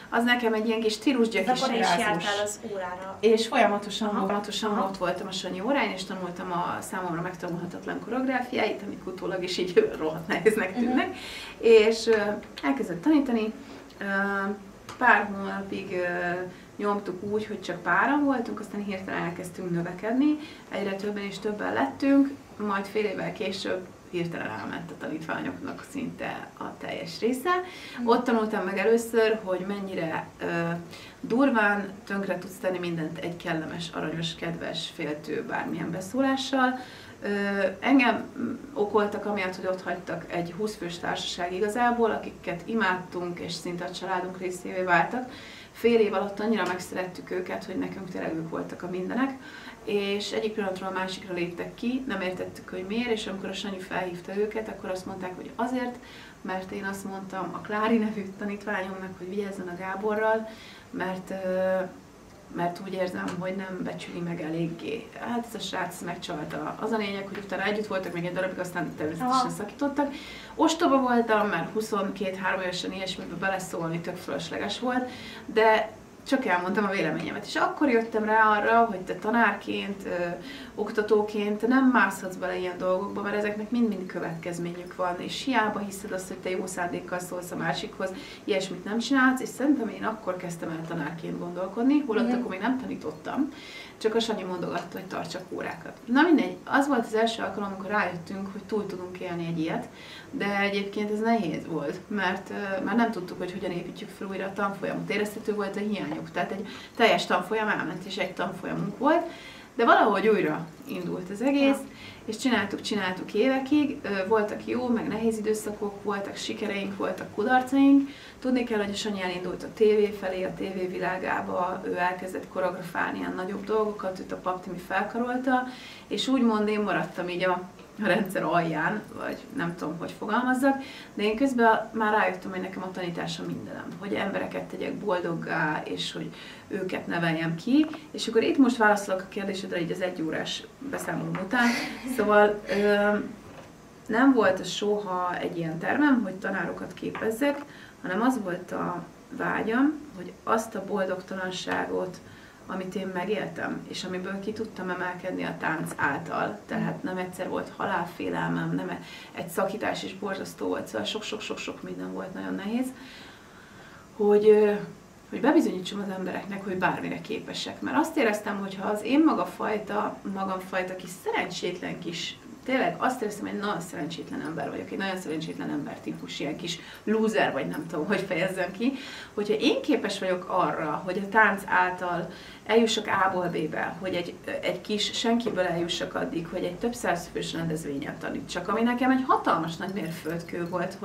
Az nekem egy ilyen kis stílusgyakis rázós. Akkor is jártál az órára. És folyamatosan ott voltam a Sanyi óráin, és tanultam a számomra megtanulhatatlan koreográfiáit, amik utólag is így rohadt nehéznek tűnnek, és elkezdett tanítani. pár hónapig nyomtuk úgy, hogy csak páran voltunk, aztán hirtelen elkezdtünk növekedni, egyre többen és többen lettünk, majd fél évvel később hirtelen elment a tanítványoknak szinte a teljes része. Ott tanultam meg először, hogy mennyire durván tönkre tudsz tenni mindent egy kellemes, aranyos, kedves, féltő bármilyen beszólással. Engem okoltak amiatt, hogy ott hagytak egy 20 fős társaság igazából, akiket imádtunk és szinte a családunk részévé váltak. Fél év alatt annyira megszerettük őket, hogy nekünk tényleg ők voltak a mindenek, és egyik pillanatról a másikra léptek ki, nem értettük, hogy miért, és amikor a Sanyi felhívta őket, akkor azt mondták, hogy azért, mert én azt mondtam a Klári nevű tanítványomnak, hogy vigyázzon a Gáborral, mert úgy érzem, hogy nem becsüli meg eléggé. Hát ez a srác megcsalta. Az a lényeg, hogy utána együtt voltak még egy darabig, aztán természetesen szakítottak. Ostoba voltam, mert 22-3 évesen ilyesmibe beleszólni tök fölösleges volt, de csak elmondtam a véleményemet. És akkor jöttem rá arra, hogy te tanárként, oktatóként nem mászhatsz bele ilyen dolgokba, mert ezeknek mind-mind következményük van, és hiába hiszed azt, hogy te jó szándékkal szólsz a másikhoz, ilyesmit nem csinálsz, és szerintem én akkor kezdtem el tanárként gondolkodni, holott akkor még nem tanítottam, csak a Sanyi mondogatta, hogy tartsak órákat. Na mindegy, az volt az első alkalom, amikor rájöttünk, hogy túl tudunk élni egy ilyet, de egyébként ez nehéz volt, mert már nem tudtuk, hogy hogyan építjük fel újra a tanfolyamot. Érezhető volt a hiányuk, tehát egy teljes tanfolyam elment, és egy tanfolyamunk volt, de valahogy újra indult az egész, és csináltuk évekig, voltak jó, meg nehéz időszakok, voltak sikereink, voltak kudarcaink. Tudni kell, hogy a Sanyi elindult a tévé felé, a tévé világába, ő elkezdett koreografálni ilyen nagyobb dolgokat, őt a Paptimi felkarolta, és úgymond én maradtam így a rendszer alján, vagy nem tudom, hogy fogalmazzak, de én közben már rájöttem, hogy nekem a tanítása mindenem, hogy embereket tegyek boldoggá, és hogy őket neveljem ki, és akkor itt most válaszolok a kérdésedre így az 1 órás beszámolom után, szóval nem volt az soha egy ilyen tervem, hogy tanárokat képezzek, hanem az volt a vágyam, hogy azt a boldogtalanságot, amit én megéltem, és amiből ki tudtam emelkedni a tánc által. Tehát nem egyszer volt halálfélelmem, nem egy szakítás is borzasztó volt, szóval sok-sok-sok minden volt nagyon nehéz, hogy bebizonyítsam az embereknek, hogy bármire képesek. Mert azt éreztem, hogy ha az én magamfajta kis szerencsétlen kis, tényleg azt éreztem, hogy egy nagyon szerencsétlen ember vagyok, egy nagyon szerencsétlen ember típus, ilyen kis loser, vagy nem tudom, hogy fejezzem ki, hogyha én képes vagyok arra, hogy a tánc által eljussak A-ból B-be, hogy egy kis senkiből eljussak addig, hogy egy több száz fős rendezvényen tanítsak, ami nekem egy hatalmas nagy mérföldkő volt,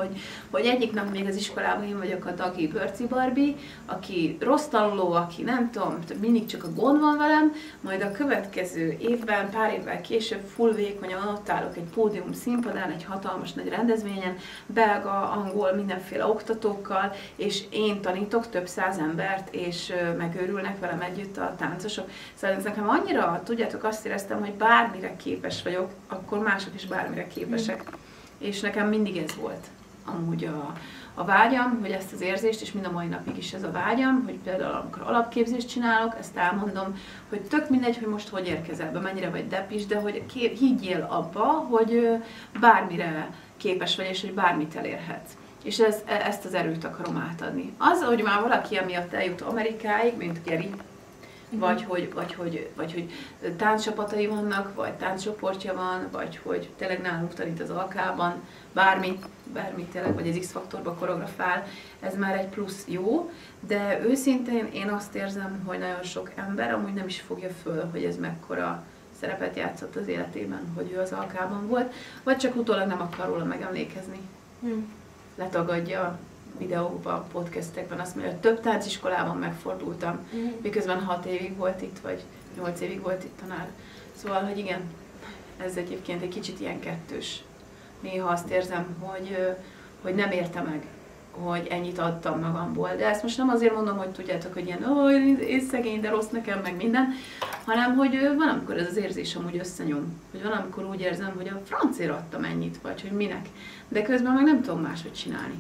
hogy egyik nap még az iskolában én vagyok a Dagi Börci Barbie, aki rossz tanuló, aki nem tudom, mindig csak a gond van velem, majd a következő évben, pár évvel később full vékonyan ott állok egy pódium színpadán, egy hatalmas nagy rendezvényen, belga, angol, mindenféle oktatókkal, és én tanítok több száz embert, és megőrülnek velem együtt a táncosok. Szóval ez nekem annyira, tudjátok, azt éreztem, hogy bármire képes vagyok, akkor mások is bármire képesek. És nekem mindig ez volt amúgy a vágyam, hogy ezt az érzést, és mind a mai napig is ez a vágyam, hogy például amikor alapképzést csinálok, ezt elmondom, hogy tök mindegy, hogy most hogy érkezel be, mennyire vagy depis, de hogy higgyél abba, hogy bármire képes vagy, és hogy bármit elérhetsz. És ezt az erőt akarom átadni. Az, hogy már valaki emiatt eljut Amerikáig, mint Geri, vagy hogy tánccsapatai vannak, vagy tánccsoportja van, vagy hogy tényleg nálunk tanít az Alkában, bármit tényleg, vagy az X-faktorba koreografál, ez már egy plusz jó, de őszintén én azt érzem, hogy nagyon sok ember amúgy nem is fogja föl, hogy ez mekkora szerepet játszott az életében, hogy ő az Alkában volt, vagy csak utólag nem akar róla megemlékezni. Letagadja videókban, podcastekben, azt mondja, hogy több tánciskolában megfordultam, miközben 6 évig volt itt, vagy 8 évig volt itt tanár. Szóval, hogy igen, ez egyébként egy kicsit ilyen kettős. Néha azt érzem, hogy nem érte meg, hogy ennyit adtam magamból. De ezt most nem azért mondom, hogy tudjátok, hogy ilyen, én szegény, de rossz nekem, meg minden, hanem, hogy van, amikor ez az érzés amúgy összenyom. Hogy van, amikor úgy érzem, hogy a francért adtam ennyit, vagy hogy minek. De közben meg nem tudom máshogy csinálni.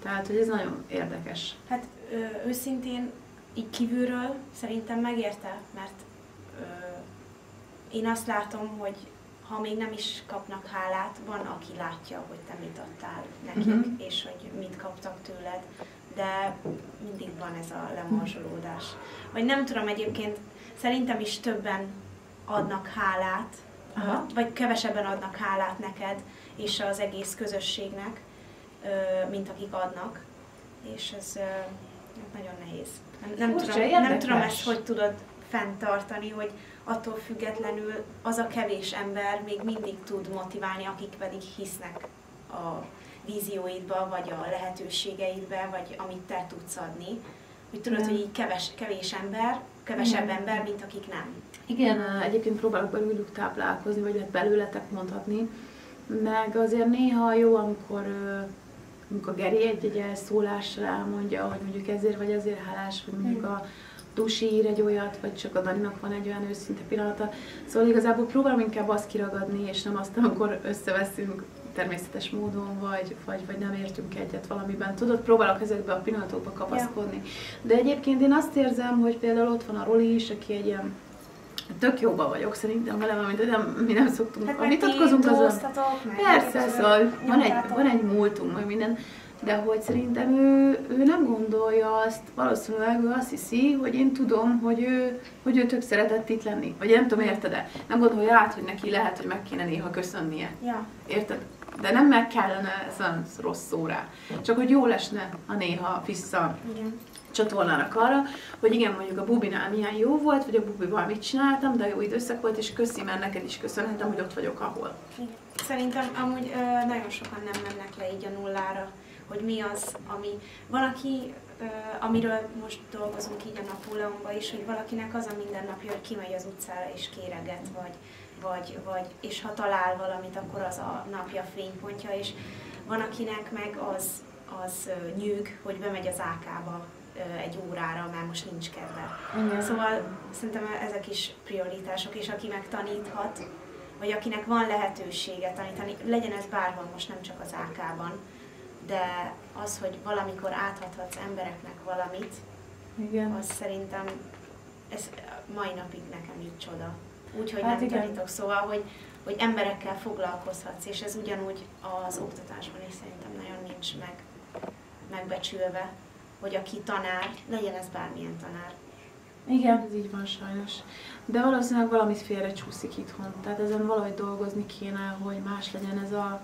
Tehát, hogy ez nagyon érdekes. Hát őszintén, így kívülről szerintem megérte, mert én azt látom, hogy ha még nem is kapnak hálát, van, aki látja, hogy te mit adtál nekik, és hogy mit kaptak tőled, de mindig van ez a lemorzsolódás. Vagy nem tudom, egyébként szerintem is többen adnak hálát, vagy kevesebben adnak hálát neked és az egész közösségnek, mint akik adnak, és ez nagyon nehéz. Nem tudom ezt, hogy tudod fenntartani, hogy attól függetlenül az a kevés ember még mindig tud motiválni, akik pedig hisznek a vízióidba, vagy a lehetőségeidbe, vagy amit te tudsz adni. Úgy tudod, hogy így kevés ember, kevesebb ember, mint akik nem. Igen, egyébként próbálok belőlük táplálkozni, vagy belőletek mondhatni, meg azért néha jó, amikor Geri egy elszólásra elmondja, hogy mondjuk ezért vagy azért hálás, vagy mondjuk a Dusi ír egy olyat, vagy csak a Daninak van egy olyan őszinte pillanata. Szóval igazából próbálom inkább azt kiragadni, és nem azt, amikor összeveszünk természetes módon, vagy nem értünk egyet valamiben. Tudod, próbálok ezekbe a pillanatokba kapaszkodni. De egyébként én azt érzem, hogy például ott van a Roli is, aki egy ilyen tök jóban vagyok szerintem vele, amit mi nem szoktunk, vitatkozunk azon. Persze, szóval van egy múltunk, meg minden, de hogy szerintem ő nem gondolja azt, valószínűleg ő azt hiszi, hogy én tudom, hogy ő tök szeretett itt lenni. Vagy nem tudom, érted-e? Nem gondolja át, hogy neki lehet, hogy meg kéne néha köszönnie. Ja. Érted? De nem meg kellene, ez rossz szó rá. Csak hogy jó lesne, ha néha vissza csatornának arra, hogy igen, mondjuk a Bubinál milyen jó volt, vagy a Bubival mit csináltam, de jó időszak volt, és köszi, mert neked is köszönhetem, hogy ott vagyok, ahol. Szerintem amúgy nagyon sokan nem mennek le így a nullára, hogy mi az, ami... Van, aki, amiről most dolgozunk így a Napóleonban is, hogy valakinek az a mindennapja, hogy kimegy az utcára és kéreget, és ha talál valamit, akkor az a napja fénypontja, és van, akinek meg az nyűg, hogy bemegy az AK-ba egy órára, mert most nincs kedve. Szóval szerintem ezek is prioritások, és aki meg taníthat, vagy akinek van lehetősége tanítani, legyen ez bárhol, most nem csak az AK-ban, de az, hogy valamikor átadhatsz embereknek valamit, az szerintem, ez mai napig nekem így csoda. Úgyhogy nem tanítok, szóval, hogy emberekkel foglalkozhatsz, és ez ugyanúgy az oktatásban is szerintem nagyon nincs megbecsülve, hogy aki tanár, legyen ez bármilyen tanár. Igen, ez így van sajnos. De valószínűleg valamit félrecsúszik itthon. Tehát ezen valahogy dolgozni kéne, hogy más legyen ez a...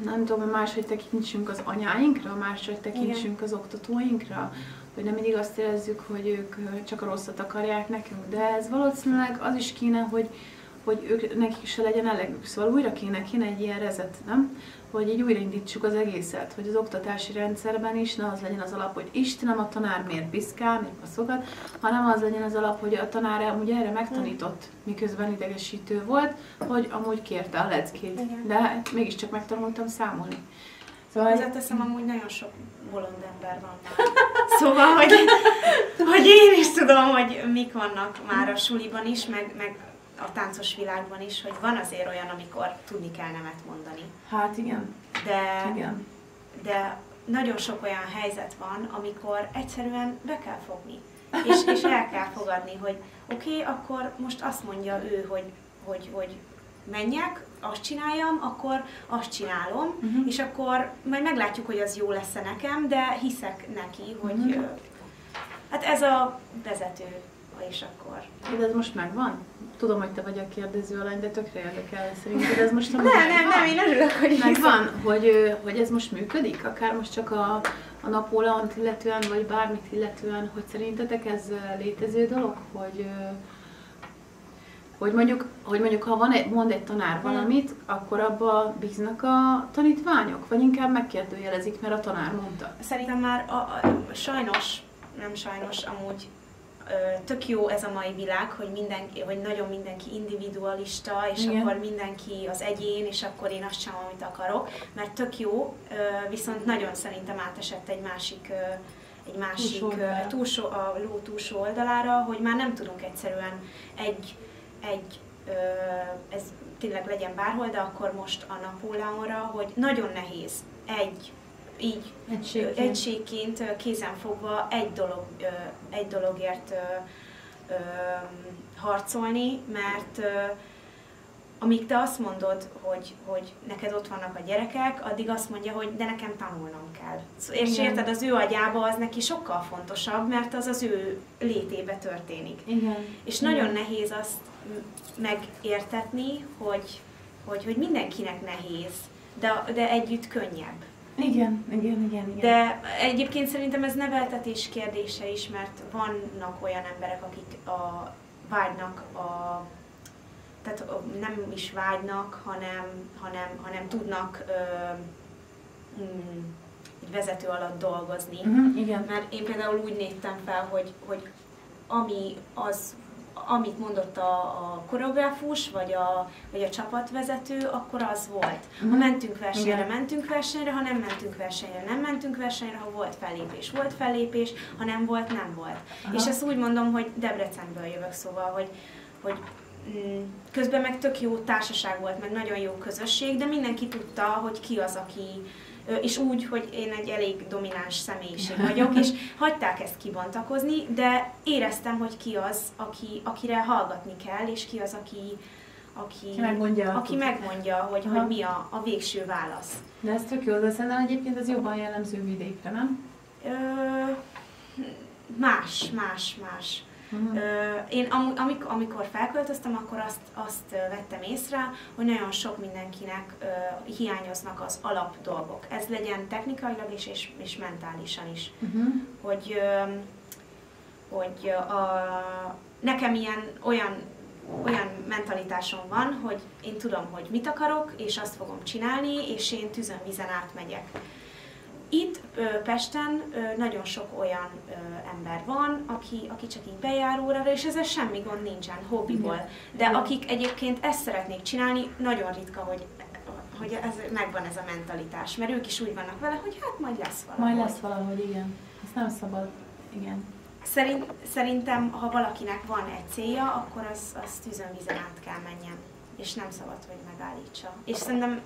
Nem tudom, hogy máshogy tekintsünk az anyáinkra, máshogy tekintsünk az oktatóinkra, hogy nem mindig azt érezzük, hogy ők csak a rosszat akarják nekünk, de ez valószínűleg az is kéne, hogy nekik se legyen elegük. Szóval újra kéne egy ilyen rezet, nem? Hogy így újraindítsuk az egészet, hogy az oktatási rendszerben is ne az legyen az alap, hogy Istenem, a tanár miért piszkál, miért passzogat, hanem az legyen az alap, hogy a tanár amúgy erre megtanított, miközben idegesítő volt, hogy amúgy kérte a leckét, de mégiscsak megtanultam számolni. Szóval hozzáteszem, amúgy nagyon sok bolond ember van már. Szóval, hogy én is tudom, hogy mik vannak már a suliban is, meg a táncos világban is, hogy van azért olyan, amikor tudni kell nemet mondani. Hát igen. De nagyon sok olyan helyzet van, amikor egyszerűen be kell fogni. És el kell fogadni, hogy oké, akkor most azt mondja ő, hogy menjek, azt csináljam, akkor azt csinálom, és akkor majd meglátjuk, hogy az jó lesz-e nekem, de hiszek neki, hogy hát ez a vezető, és akkor. De ez most megvan? Tudom, hogy te vagy a kérdező alany, de tökre érdekel szerinted ez most nem, én örülök, hogy megvan, hogy ez most működik? Akár most csak a Napóleont illetően, vagy bármit illetően, hogy szerintetek ez létező dolog, hogy mondjuk ha mond egy tanár valamit, akkor abba bíznak a tanítványok? Vagy inkább megkérdőjelezik, mert a tanár mondta? Szerintem már nem sajnos, amúgy tök jó ez a mai világ, hogy nagyon mindenki individualista, és akkor mindenki az egyén, és akkor én azt csinálom, amit akarok, mert tök jó, viszont nagyon szerintem átesett egy másik a ló túlsó oldalára, hogy már nem tudunk egyszerűen ez tényleg legyen bárhol, de akkor most a Napóleonra, hogy nagyon nehéz egységként kézenfogva egy dologért harcolni, amíg te azt mondod, hogy neked ott vannak a gyerekek, addig azt mondja, hogy de nekem tanulnom kell. És érted, az ő agyába az neki sokkal fontosabb, mert az az ő létébe történik. Igen. És nagyon nehéz azt megértetni, hogy mindenkinek nehéz, de együtt könnyebb. Igen. De egyébként szerintem ez neveltetés kérdése is, mert vannak olyan emberek, akik vágynak tehát nem is vágynak, hanem tudnak egy vezető alatt dolgozni. Igen. Mert én például úgy néptem fel, hogy amit mondott a koreográfus, vagy a csapatvezető, akkor az volt. Ha mentünk versenyre, ha nem mentünk versenyre, ha volt fellépés, ha nem volt. Aha. És ezt úgy mondom, hogy Debrecenből jövök, szóval, hogy közben meg tök jó társaság volt, meg nagyon jó közösség, de mindenki tudta, hogy ki az, aki és úgy, hogy én egy elég domináns személyiség vagyok, és hagyták ezt kibontakozni, de éreztem, hogy ki az, akire hallgatni kell, és ki az, aki megmondja, hogy mi a végső válasz. De ez tök jó, de szerintem egyébként ez jobban jellemző vidékre, nem? Más. Én amikor felköltöztem, akkor azt vettem észre, hogy nagyon sok mindenkinek hiányoznak az alap dolgok. Ez legyen technikailag és mentálisan is. Nekem olyan mentalitásom van, hogy én tudom, hogy mit akarok, és azt fogom csinálni, és én tűzön vízen átmegyek. Itt Pesten nagyon sok olyan ember van, aki csak így bejár órára, és ezzel semmi gond nincsen, hobbiból. De akik egyébként ezt szeretnék csinálni, nagyon ritka, hogy megvan ez a mentalitás, mert ők is úgy vannak vele, hogy hát majd lesz valahogy. Majd lesz valahogy, igen. Ez nem szabad, igen. Szerintem, ha valakinek van egy célja, akkor az tűzön vízen át kell menjen. És nem szabad, hogy megállítsa. És szerintem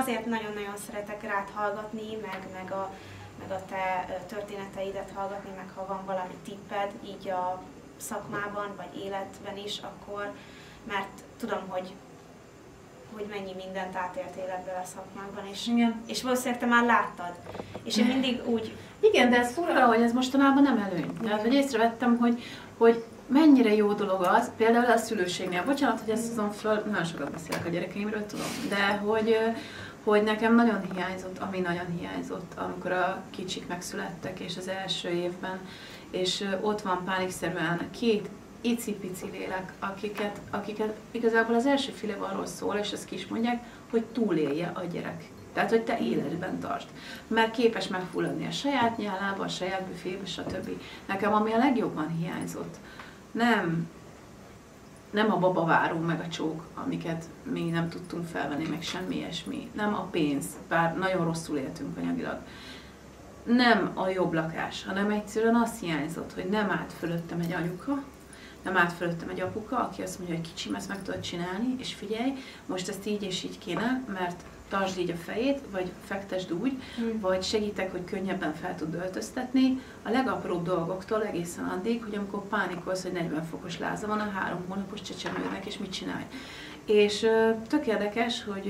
azért nagyon-nagyon szeretek rád hallgatni, meg a te történeteidet hallgatni, meg ha van valami tipped így a szakmában, vagy életben is, akkor, mert tudom, hogy mennyi mindent átéltél ebből a szakmákban, és valószínűleg te már láttad. És én mindig úgy... Igen, de ez furcsa, hogy ez mostanában nem előny. Tehát, hogy észrevettem, hogy mennyire jó dolog az, például a szülőségnél. Bocsánat, hogy ezt hozom föl, nagyon sokat beszélek a gyerekeimről, tudom, de hogy nekem nagyon hiányzott, amikor a kicsik megszülettek, és az első évben, és ott van pánikszerűen két icipici lélek, akiket igazából az első fél év arról szól, és ezt ki is mondják, hogy túlélje a gyerek. Tehát, hogy te életben tartsd. Mert képes megfulladni a saját nyálába, a saját büfébe, stb. Nekem ami a legjobban hiányzott, nem a babaváró meg a csók, amiket mi nem tudtunk felvenni, meg semmi ilyesmi. Nem a pénz, bár nagyon rosszul éltünk anyagilag. Nem a jobb lakás, hanem egyszerűen azt hiányzott, hogy nem állt fölöttem egy anyuka, nem állt fölöttem egy apuka, aki azt mondja, hogy kicsim, ezt meg tudod csinálni, és figyelj, most ezt így és így kéne, mert tartsd így a fejét, vagy fektesd úgy, vagy segítek, hogy könnyebben fel tud öltöztetni, a legapróbb dolgoktól egészen addig, hogy amikor pánikolsz, hogy 40 fokos láza van a 3 hónapos csecsemődnek, és mit csinálj. És tök érdekes, hogy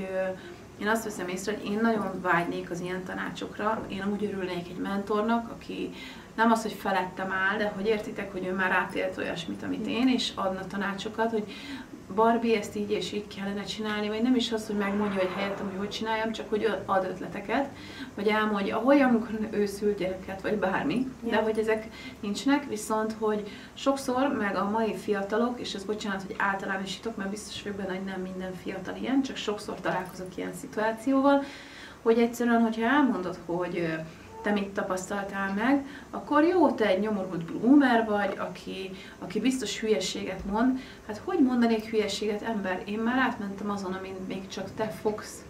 én azt veszem észre, hogy én nagyon vágynék az ilyen tanácsokra, én úgy örülnék egy mentornak, aki nem az, hogy felettem áll, de hogy értitek, hogy ő már átélt olyasmit, amit én, és adna tanácsokat, hogy Barbie, ezt így és így kellene csinálni, vagy nem is az, hogy megmondja, hogy helyettem, hogy csináljam, csak hogy ad ötleteket, vagy elmondja, ahogy amikor ő szül gyereket, vagy bármi, de hogy ezek nincsenek, viszont hogy sokszor, meg a mai fiatalok, és ez bocsánat, hogy általánosítok, mert biztos vagyok benne, hogy nem minden fiatal ilyen, csak sokszor találkozok ilyen szituációval, hogy egyszerűen, hogyha elmondod, hogy te mit tapasztaltál meg, akkor jó, te egy nyomorult boomer vagy, aki biztos hülyeséget mond. Hát hogy mondanék hülyeséget, ember? Én már átmentem azon, amin még csak te fogsz.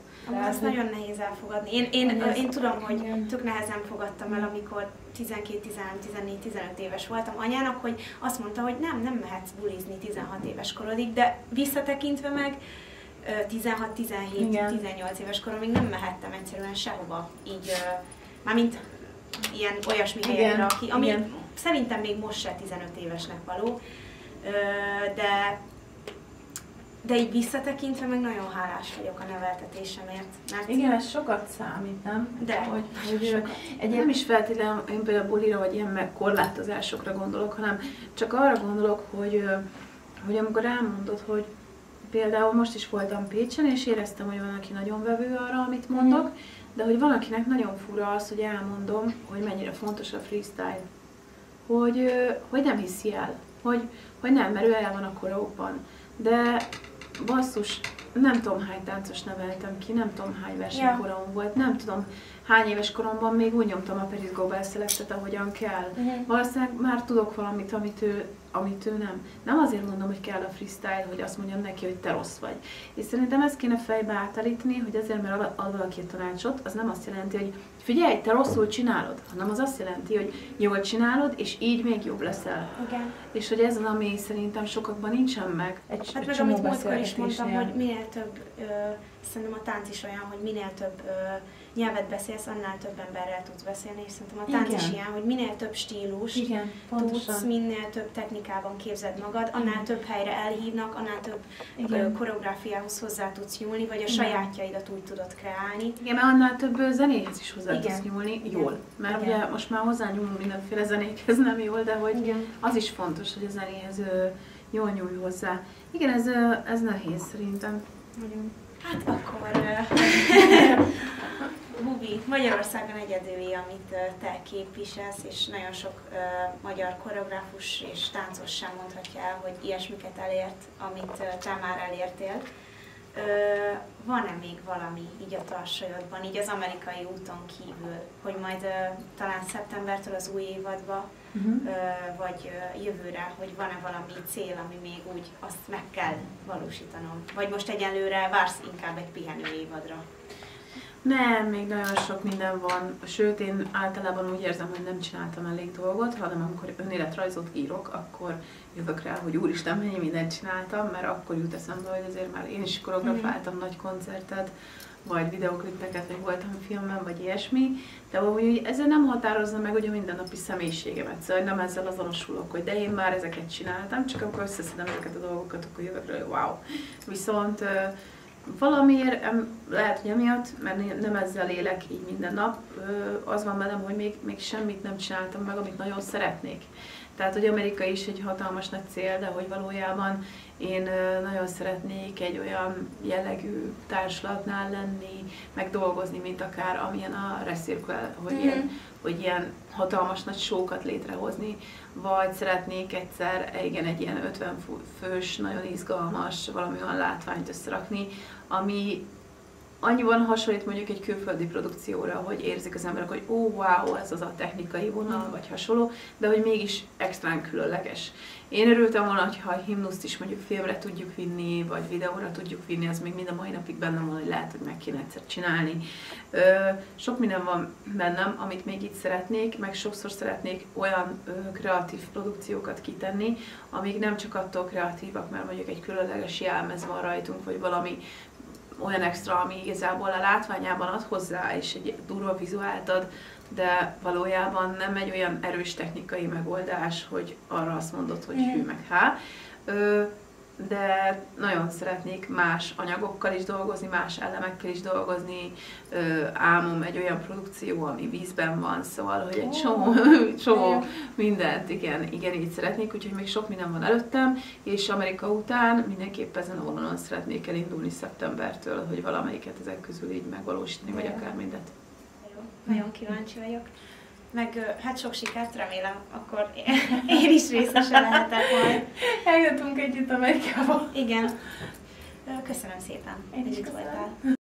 Ezt nagyon nehéz elfogadni. Én tudom, hogy tök nehezen fogadtam el, amikor 12, 13, 14, 15 éves voltam anyának, hogy azt mondta, hogy nem mehetsz bulizni 16 éves korodig, de visszatekintve meg 16, 17, 18 éves koromig nem mehettem egyszerűen sehova. Így mármint ilyen olyasmi helyre, ami szerintem még most se 15 évesnek való, de De így visszatekintve meg nagyon hálás vagyok a neveltetésemért. Mert Igen, ez sokat számít, nem? De, hogy sokat. Nem is feltétlenül én például bulira vagy ilyen meg korlátozásokra gondolok, hanem csak arra gondolok, hogy amikor elmondod, hogy például most is voltam Pécsen, és éreztem, hogy van, aki nagyon vevő arra, amit mondok, de hogy van, akinek nagyon fura az, hogy elmondom, hogy mennyire fontos a freestyle. Hogy nem hiszi el, hogy nem, mert ő el van a korokban. De basszus, nem tudom hány táncos neveltem ki, nem tudom hány versenykorom volt, nem tudom hány éves koromban még úgy nyomtam a Paris Global Selectet, ahogyan kell. Valószínűleg már tudok valamit, amit ő nem. Nem azért mondom, hogy kell a freestyle, hogy azt mondjam neki, hogy te rossz vagy. És szerintem ezt kéne fejbe átállítani, hogy azért, mert ad valaki a tanácsot, az nem azt jelenti, hogy figyelj, te rosszul csinálod, hanem az azt jelenti, hogy jól csinálod, és így még jobb leszel. Igen. És hogy ez az, ami szerintem sokakban nincsen meg. Hát meg amit múltkor is mondtam, hogy minél több, szerintem a tánc is olyan, hogy minél több nyelvet beszélsz, annál több emberrel tudsz beszélni, és szerintem a tánc is ilyen, hogy minél több stílus tudsz, minél több technikában képzeld magad, annál több helyre elhívnak, annál több koreográfiához hozzá tudsz nyúlni, vagy a sajátjaidat úgy tudod kreálni. Igen, mert annál több zenéhez is hozzá tudsz nyúlni jól. Mert ugye most már hozzányúlunk mindenféle zenékhez, nem jól, de hogy az is fontos, hogy a zenéhez jól nyúlj hozzá. Igen, ez nehéz szerintem. Hát akkor Bubi, Magyarországon egyedüli, amit te képviselsz, és nagyon sok magyar koreográfus és táncos sem mondhatja el, hogy ilyesmiket elért, amit te már elértél. Van-e még valami így a tarsolyodban, így az amerikai úton kívül, hogy majd talán szeptembertől az új évadba, vagy jövőre, hogy van-e valami cél, ami még úgy azt meg kell valósítanom? Vagy most egyelőre vársz inkább egy pihenő évadra? Nem, még nagyon sok minden van, sőt én általában úgy érzem, hogy nem csináltam elég dolgot, hanem amikor önéletrajzot írok, akkor jövök rá, hogy úristen, mennyi mindent csináltam, mert akkor jut eszembe, hogy azért már én is koreografáltam nagy koncertet, vagy videoklipeket, vagy voltam filmben, vagy ilyesmi, de hogy ezzel nem határozza meg ugye a mindennapi személyiségemet, szóval nem ezzel azonosulok, hogy de én már ezeket csináltam, csak akkor összeszedem ezeket a dolgokat, akkor jövök rá, hogy wow. Viszont valamiért, lehet, hogy emiatt, mert nem ezzel élek így minden nap, az van bennem, hogy még semmit nem csináltam meg, amit nagyon szeretnék. Tehát, hogy Amerika is egy hatalmas nagy cél, de hogy valójában én nagyon szeretnék egy olyan jellegű társulatnál lenni, meg dolgozni, mint akár amilyen a Recircle, hogy ilyen hatalmas nagy show-kat létrehozni, vagy szeretnék egyszer egy ilyen 50 fős, nagyon izgalmas valami olyan látványt összerakni, ami annyiban hasonlít mondjuk egy külföldi produkcióra, hogy érzik az emberek, hogy wow, ez az a technikai vonal, vagy hasonló, de hogy mégis extrán különleges. Én örültem volna, ha a himnuszt is mondjuk filmre tudjuk vinni, vagy videóra tudjuk vinni, az még mind a mai napig bennem van, hogy lehet, hogy meg kéne egyszer csinálni. Sok minden van bennem, amit még itt szeretnék, meg sokszor szeretnék olyan kreatív produkciókat kitenni, amik nem csak attól kreatívak, mert mondjuk egy különleges jelmez van rajtunk, vagy valami olyan extra, ami igazából a látványában ad hozzá, és egy durva vizuált ad, de valójában nem egy olyan erős technikai megoldás, hogy arra azt mondod, hogy hű meg há. De nagyon szeretnék más anyagokkal is dolgozni, más elemekkel is dolgozni. Álmom egy olyan produkció, ami vízben van, szóval, hogy egy csomó mindent, igen, így szeretnék, úgyhogy még sok minden van előttem, és Amerika után mindenképp ezen a vonalon szeretnék elindulni szeptembertől, hogy valamelyiket ezek közül így megvalósítani, vagy akár mindet. Nagyon kíváncsi vagyok. Meg hát sok sikert, remélem, akkor én is részese lehetek majd. Eljöttünk együtt Amerikába. Igen. Köszönöm szépen, hogy itt voltál.